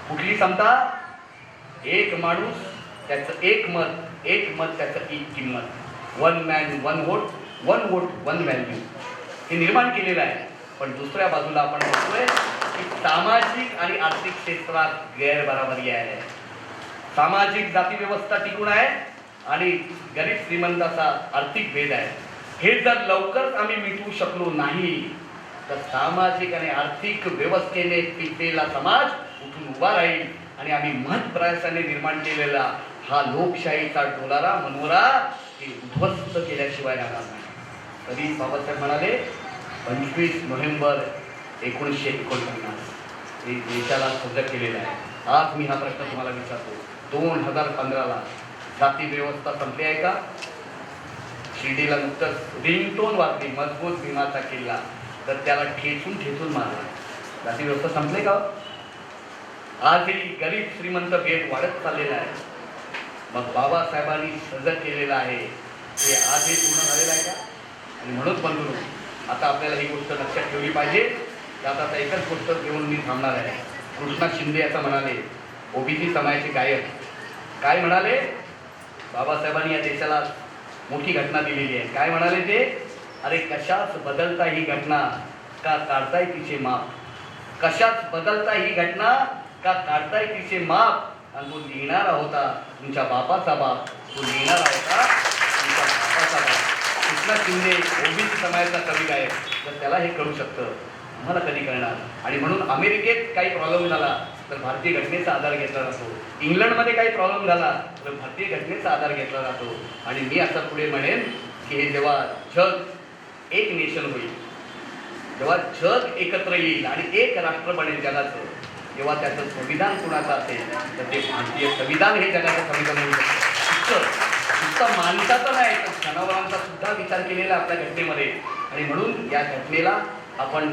कुठली समता? एक माणूस त्याचं एक मत त्याचं एक किंमत, one man one vote, one vote one value, हे निर्माण केलेलं आहे. पण दुसऱ्या बाजूला आपण बघतोय की सामाजिक आणि आर्थिक क्षेत्रात गैरबराबरी आहे. सामाजिक जातीव्यवस्था टिकून आहे आणि गरीब श्रीमंताचा आर्थिक भेद आहे. हे जर लवकर आम्ही मिटवू शकलो नाही तर सामाजिक आणि आर्थिक व्यवस्थेने पिकलेला समाज उठून उभा राहील आणि आम्ही महत्प्रयासाने निर्माण केलेला हा लोकशाहीचा डोलारा मनोरा हे उद्ध्वस्त केल्याशिवाय राहणार नाही. कधी बाबासाहेब म्हणाले 25 नोव्हेंबर 1949 हे देशाला सजग केलेलं आहे. आज मी हा प्रश्न तुम्हाला विचारतो, 2015ला जाती व्यवस्था संपली आहे का? शिर्डीला नुकतंच रिंगटोन वाजली, मजबूत भीमाचा किल्ला, तर त्याला ठेचून मारला. जाती व्यवस्था संपले का? आजही गरीब श्रीमंत भेद वाढत चाललेला आहे. मग बाबासाहेबांनी सजग केलेलं आहे ते आजही पूर्ण झालेलं आहे का? आणि म्हणून बंधू आता आपल्याला ही गोष्ट लक्षात ठेवली पाहिजे. त्यात आता एकच गोष्ट घेऊन मी थांबणार आहे. कृष्णा शिंदे असं म्हणाले, ओबीसी समाजाचे गायक, काय म्हणाले? बाबासाहेबांनी या देशाला मोठी घटना दिलेली आहे. काय म्हणाले ते? अरे कशाच बदलता ही घटना का काढताय तिचे माप, कशाच बदलता ही घटना का काढताय तिचे माप. आणि तो लिहिणारा होता तुमच्या बापाचा बाप, तो लिहिणारा होता तुमच्या बापाचा बाप. कृष्णा शिंदे ओबीसी समाजाचा कवी गायक, तर त्याला हे करू शकतं, मला कधी कळणार. आणि म्हणून अमेरिकेत काही प्रॉब्लेम झाला तर भारतीय घटनेचा आधार घेतला जातो. इंग्लंडमध्ये काही प्रॉब्लेम झाला तर भारतीय घटनेचा आधार घेतला जातो. आणि मी असं पुढे म्हणेन की हे जेव्हा जग एक नेशन होईल, जेव्हा जग एकत्र येईल आणि एक राष्ट्र बनेल जगाचं, तेव्हा त्याचं संविधान कुणाचं असेल तर ते भारतीय संविधान हे जगाचं संविधान होऊ शकतं. नुसतं माणसाचं नाही तर जनावरांचा सुद्धा विचार केलेला आपल्या घटनेमध्ये. आणि म्हणून या घटनेला आपण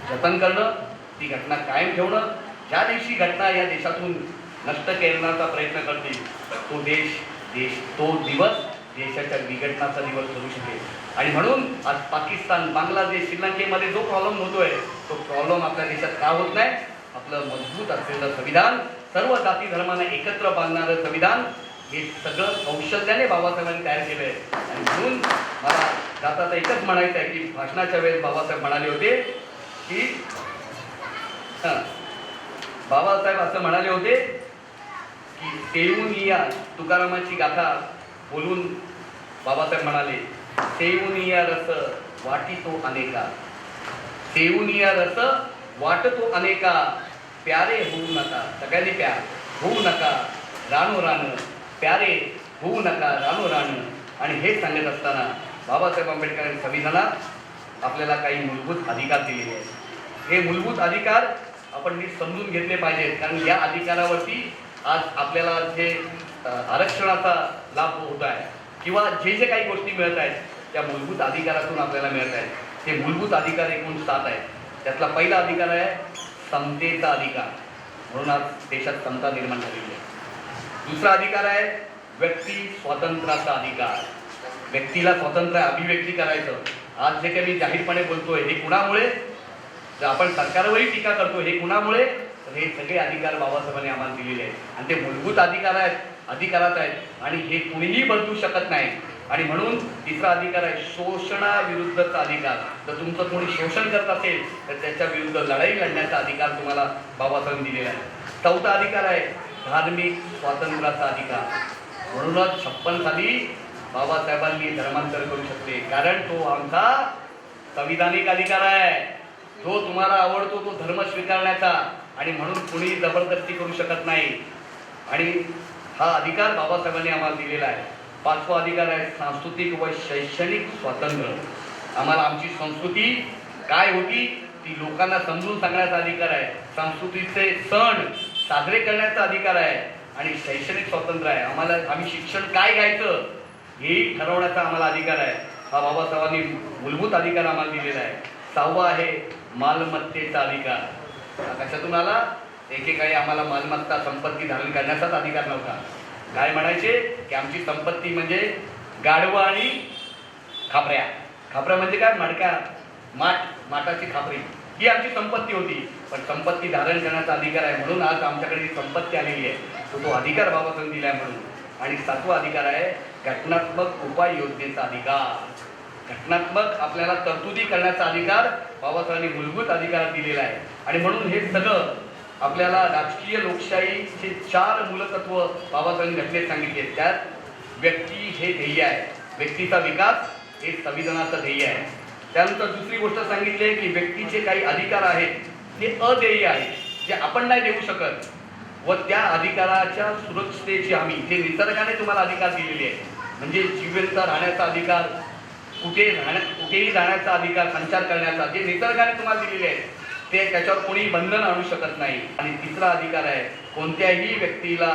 जतन करणं, ती घटना कायम ठेवणं. ज्या दिवशी घटना या देशातून नष्ट करण्याचा प्रयत्न करतील तो दिवस देशाच्या विघटनाचा दिवस ठरू शकेल. आणि म्हणून आज पाकिस्तान, बांगलादेश, श्रीलंकेमध्ये जो प्रॉब्लेम होतोय तो प्रॉब्लेम आपल्या देशात का होत नाही? आपलं मजबूत असलेलं संविधान, सर्व जाती धर्मांना एकत्र बांधणारं संविधान, हे सगळं कौशल्याने बाबासाहेबांनी तयार केलं आहे. आणि म्हणून मला जाता एकच म्हणायचं आहे की भाषणाच्या वेळेस बाबासाहेब म्हणाले होते की बाबासाहेब असं म्हणाले होते की सेवून या, तुकारामाची गाथा बोलून बाबासाहेब म्हणाले, सेवून या रस वाटितो अनेका, सेवून या रस वाटतो अनेका, प्यारे होऊ नका. सगळ्यांनी प्यार होऊ नका, रानो रान, प्यारे होऊ नका, रानो रान. आणि हे सांगत असताना बाबासाहेब आंबेडकरांनी संविधानात आपल्याला काही मूलभूत अधिकार दिलेले आहेत. हे मूलभूत अधिकार आपण नीट समजून घेतले पाहिजेत. कारण या अधिकारावरती आज आपल्याला जे आरक्षणाचा लाभ होत आहे किंवा जे काही गोष्टी मिळत आहेत त्या मूलभूत अधिकारातून आपल्याला मिळत आहेत. हे मूलभूत अधिकार एकूण 7 आहेत. त्यातला पहिला अधिकार आहे समतेचा अधिकार, म्हणून आज देशात समता निर्माण झालेली आहे. दुसरा अधिकार आहे व्यक्ती स्वातंत्र्याचा अधिकार. व्यक्तीला स्वातंत्र्य अभिव्यक्ती करायचं. आज जे काही मी जाहीरपणे बोलतोय हे कुणामुळे, जर आपण सरकारवरही टीका करतो हे कुणामुळे, तर हे सगळे अधिकार बाबासाहेबांनी आम्हाला दिलेले आहेत. आणि ते मूलभूत अधिकारात आहेत आणि हे कुणीही बदलू शकत नाही. आणि म्हणून तिसरा अधिकार आहे शोषणाविरुद्धचा अधिकार. जर तुमचं कोणी शोषण करत असेल तर त्याच्या विरुद्ध लढाई लढण्याचा अधिकार तुम्हाला बाबासाहेबांनी दिलेला आहे. चौथा अधिकार आहे धार्मिक स्वातंत्र्याचा अधिकार. म्हणूनच 56 साली बाबासाहेबांनी धर्मांतर करू शकले, कारण तो आमचा संविधानिक अधिकार आहे. जो तुम्हाला आवडतो तो धर्म स्वीकारण्याचा, आणि म्हणून कुणी जबरदस्ती करू शकत नाही. आणि हा अधिकार बाबासाहेबांनी आम्हाला दिलेला आहे. पाचवा अधिकार आहे सांस्कृतिक व शैक्षणिक स्वातंत्र्य. आम्हाला आमची संस्कृती काय होती ती लोकांना समजून सांगण्याचा अधिकार आहे. संस्कृतीचे सण साजरे करण्याचा अधिकार आहे. आणि शैक्षणिक स्वातंत्र्य आहे. आम्ही शिक्षण काय घ्यायचं हे ठरवण्याचा आम्हाला अधिकार आहे. हा बाबासाहेबांनी मूलभूत अधिकार आम्हाला दिलेला आहे. सहावा आहे मालमत्तेचा अधिकार. कशातून आला? एकेकाळी आम्हाला मालमत्ता संपत्ती धारण करण्याचाच अधिकार नव्हता. काय म्हणायचे की आमची संपत्ती म्हणजे गाढवं आणि खापऱ्या. खापऱ्या म्हणजे काय? मडक्या, माठाची खापरी, ही आमची संपत्ती होती. पण संपत्ती धारण करण्याचा अधिकार आहे. म्हणून आज आमच्याकडे जी संपत्ती आलेली आहे तो अधिकार बाबासाहेब दिला आहे म्हणून. आणि सातवा अधिकार आहे घटनात्मक उपाययोजनेचा अधिकार. घटनात्मक आपल्याला तरतुदी करण्याचा अधिकार बाबासाहेबांनी मूलभूत अधिकार दिलेला आहे. आणि म्हणून हे सगळं आपल्याला राजकीय लोकशाहीचे 4 मूलतत्व बाबासाहेबांनी घटनेत सांगितले. त्यात व्यक्ती हे ध्येय आहे. व्यक्तीचा विकास हे संविधानाचं ध्येय आहे. त्यानंतर दुसरी गोष्ट सांगितली की व्यक्तीचे काही अधिकार आहेत ते अध्येय आहेत, जे आपण नाही देऊ शकत. व त्या अधिकाराच्या सुरक्षिततेची हमी जे निसर्गाने तुम्हाला अधिकार दिलेले आहे. म्हणजे जिवंत राहण्याचा अधिकार, कुठेही जाण्याचा अधिकार, संचार करण्याचा, जे निसर्गाने तुम्हाला दिलेले आहे ते त्याच्यावर कोणी बंधन आणू शकत नाही. आणि तिसरा अधिकार आहे कोणत्याही व्यक्तीला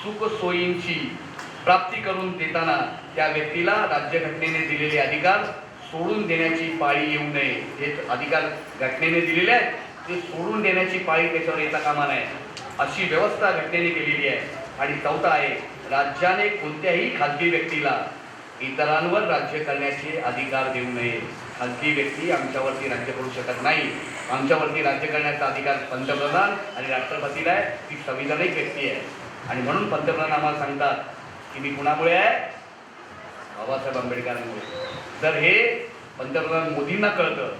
सुख सोयींची प्राप्ती करून देताना त्या व्यक्तीला राज्यघटनेने दिलेले अधिकार सोडून देण्याची पाळी येऊ नये. हे अधिकार घटनेने दिलेले आहेत, ते सोडून देण्याची पाळी त्याच्यावर येता कामा नये अशी व्यवस्था घटनेने केलेली आहे. आणि चौथा आहे राज्याने कोणत्याही खाजगी व्यक्तीला इतरांवर राज्य करण्याचे अधिकार देऊ नये. खाजगी व्यक्ती आमच्यावरती राज्य करू शकत नाही. आमच्यावरती राज्य करण्याचा अधिकार पंतप्रधान आणि राष्ट्रपतीला आहे. ती संविधानिक व्यक्ती आहे. आणि म्हणून पंतप्रधान आम्हाला सांगतात की मी कुणामुळे आहे? बाबासाहेब आंबेडकरांमुळे. जर हे पंतप्रधान मोदींना कळतं,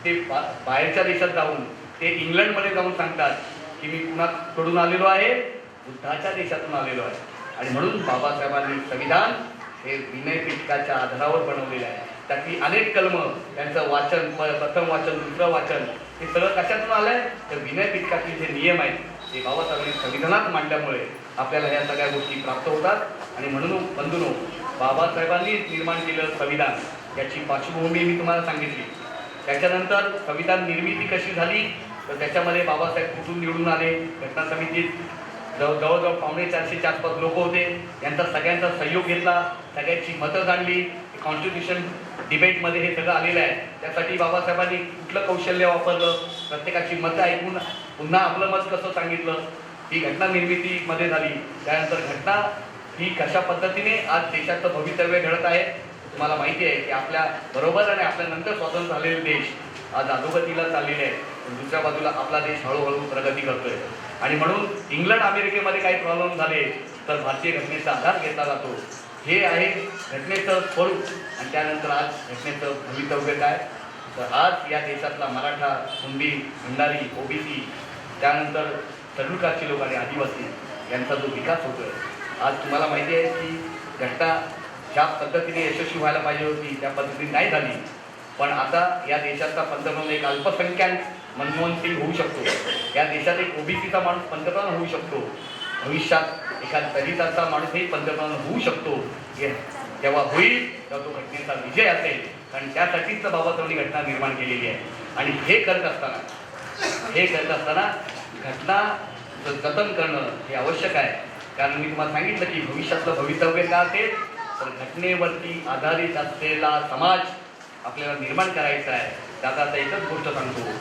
ते बाहेरच्या देशात जाऊन, ते इंग्लंडमध्ये जाऊन सांगतात की मी कुणाकडून आलेलो आहे? बुद्धाच्या देशातून आलेलो आहे. आणि म्हणून बाबासाहेबांनी संविधान हे विनयपीठकाच्या आधारावर बनवलेलं आहे. त्यातली अनेक कलमं, त्यांचं वाचन, प्रथम वाचन, दुसरं वाचन, हे सगळं कशातून आलंय? तर विनयपीठकातील जे नियम आहेत ते बाबासाहेबांनी संविधानात मांडल्यामुळे आपल्याला ह्या सगळ्या गोष्टी प्राप्त होतात. आणि म्हणून बंधूंनो, बाबासाहेबांनी निर्माण केलं संविधान याची पार्श्वभूमी मी तुम्हाला सांगितली. त्याच्यानंतर संविधान निर्मिती कशी झाली तर त्याच्यामध्ये बाबासाहेब कुठून निवडून आले, घटना समितीत जवळजवळ 450च्या आसपास लोक होते. यांचा सगळ्यांचा सहयोग घेतला, सगळ्यांची मतं जाणली. कॉन्स्टिट्यूशन डिबेटमध्ये हे सगळं आलेलं आहे. त्यासाठी बाबासाहेबांनी कुठलं कौशल्य वापरलं, प्रत्येकाची मतं ऐकून पुन्हा आपलं मत कसं सांगितलं, ही घटना निर्मितीमध्ये झाली. त्यानंतर घटना ही कशा पद्धतीने आज देशाचं भवितव्य घडत आहे. तुम्हाला माहिती आहे की आपल्या बरोबर आणि आपल्यानंतर स्वतंत्र झालेले देश आज अधोगतीला चाललेले आहे. दुसऱ्या बाजूला आपला देश हळूहळू प्रगती करतोय. आणि म्हणून इंग्लंड अमेरिकेमध्ये काही प्रॉब्लेम झाले तर भारतीय घटनेचा आधार घेतला जातो. हे आहे घटनेचं स्वरूप. आणि त्यानंतर आज घटनेचं भवितव्य काय, तर आज या देशातला मराठा, कुंडी, भंडारी, ओबीसी, त्यानंतर शेड्यूल लोक आणि आदिवासी यांचा जो विकास होतोय, आज तुम्हाला माहिती आहे की घटना ज्या पद्धतीने यशस्वी व्हायला पाहिजे होती त्या पद्धतीने नाही झाली. पण आता या देशाचा पंतप्रधान एक अल्पसंख्याक मनमोहन सिंग होऊ शकतो. या देशात एक ओबीसीचा माणूस पंतप्रधान होऊ शकतो. भविष्यात एखादा दलिताचा माणूसही पंतप्रधान होऊ शकतो. जेव्हा होईल तेव्हा तो घटनेचा विजय असेल. कारण त्यासाठीच बाबासाहेबांनी घटना निर्माण केलेली आहे. आणि हे करत असताना घटना जतन करणं हे आवश्यक आहे. कारण मी तुम्हाला सांगितलं की भविष्यातलं भवितव्य काय असेल तर घटनेवरती आधारित असलेला समाज आपल्याला निर्माण करायचा आहे. त्याचा आता एकच गोष्ट सांगतो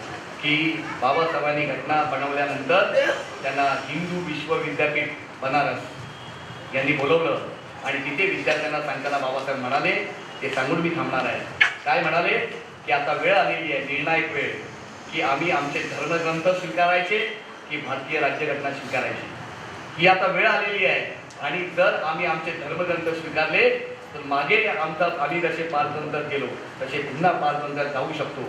की बाबासाहेबांनी घटना बनवल्यानंतर त्यांना हिंदू विश्वविद्यापीठ बनारस यांनी बोलवलं. आणि तिथे विद्यार्थ्यांना सांगताना बाबासाहेब म्हणाले, ते सांगून मी थांबणार आहे, काय म्हणाले की आता वेळ आलेली आहे, निर्णायक वेळ, की आम्ही आमचे धर्मग्रंथ स्वीकारायचे की भारतीय राज्यघटना स्वीकारायची. ही आता वेळ आलेली आहे. आणि जर आम्ही आमचे धर्मग्रंथ स्वीकारले तर मागे आम्ही जसे पारतंत्र्यात गेलो तसे पुन्हा पारतंत्र्यात जाऊ शकतो.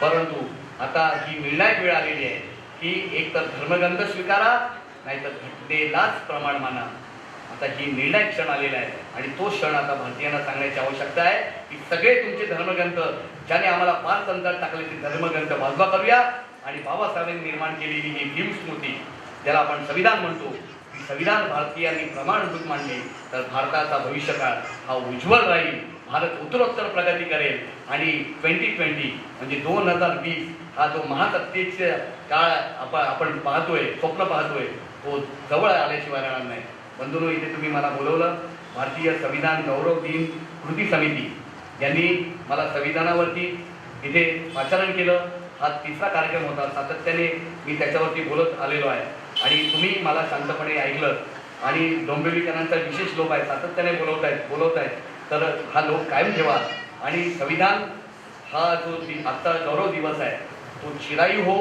परंतु आता ही निर्णायक वेळ आलेली आहे की एक तर धर्मग्रंथ स्वीकारा नाहीतर घटनेलाच प्रमाण माना. आता ही निर्णायक क्षण आलेला आहे. आणि तो क्षण आता भारतीयांना सांगण्याची आवश्यकता आहे की सगळे तुमचे धर्मग्रंथ ज्याने आम्हाला पारतंत्र्यात टाकले ते धर्मग्रंथ बाजूला करूया. आणि बाबासाहेबांनी निर्माण केलेली ही भीम स्मृती, ज्याला आपण संविधान म्हणतो, संविधान भारतीयांनी प्रमाणभूत मानले तर भारताचा भविष्यकाळ हा उज्ज्वल राहील. भारत उत्तरोत्तर प्रगती करेल. आणि 2020 म्हणजे 2020 हा जो महासत्तेचा काळ आपण पाहतोय, स्वप्न पाहतोय, तो जवळ आल्याशिवाय राहणार नाही. बंधूंनो, इथे तुम्ही मला बोलवलं. भारतीय संविधान गौरव दिन कृती समिती यांनी मला संविधानावरती इथे आचरण केलं. हा तिसरा कार्यक्रम होता. सातत्याने मी त्याच्यावरती बोलत आलेलो आहे. आणि तुम्ही मला शांतपणे ऐकलं. आणि डोंबिवलीकरांचा विशेष लोक आहे, सातत्याने बोलवत आहेत. तर हा लोक कायम ठेवा. आणि संविधान हा जो आजचा गौरव दिवस आहे तो चिरायू हो,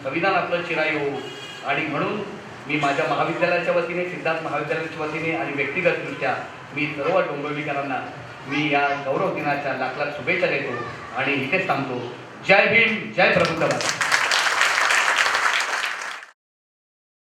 संविधान आपलं चिरायू हो. आणि म्हणून मी माझ्या महाविद्यालयाच्या वतीने, सिद्धार्थ महाविद्यालयाच्या वतीने आणि व्यक्तिगतदृष्ट्या मी सर्व डोंबिवलीकरांना मी या गौरव दिनाच्या लाख लाख शुभेच्छा देतो आणि इथेच थांबतो. जय भीम, जय प्रभू.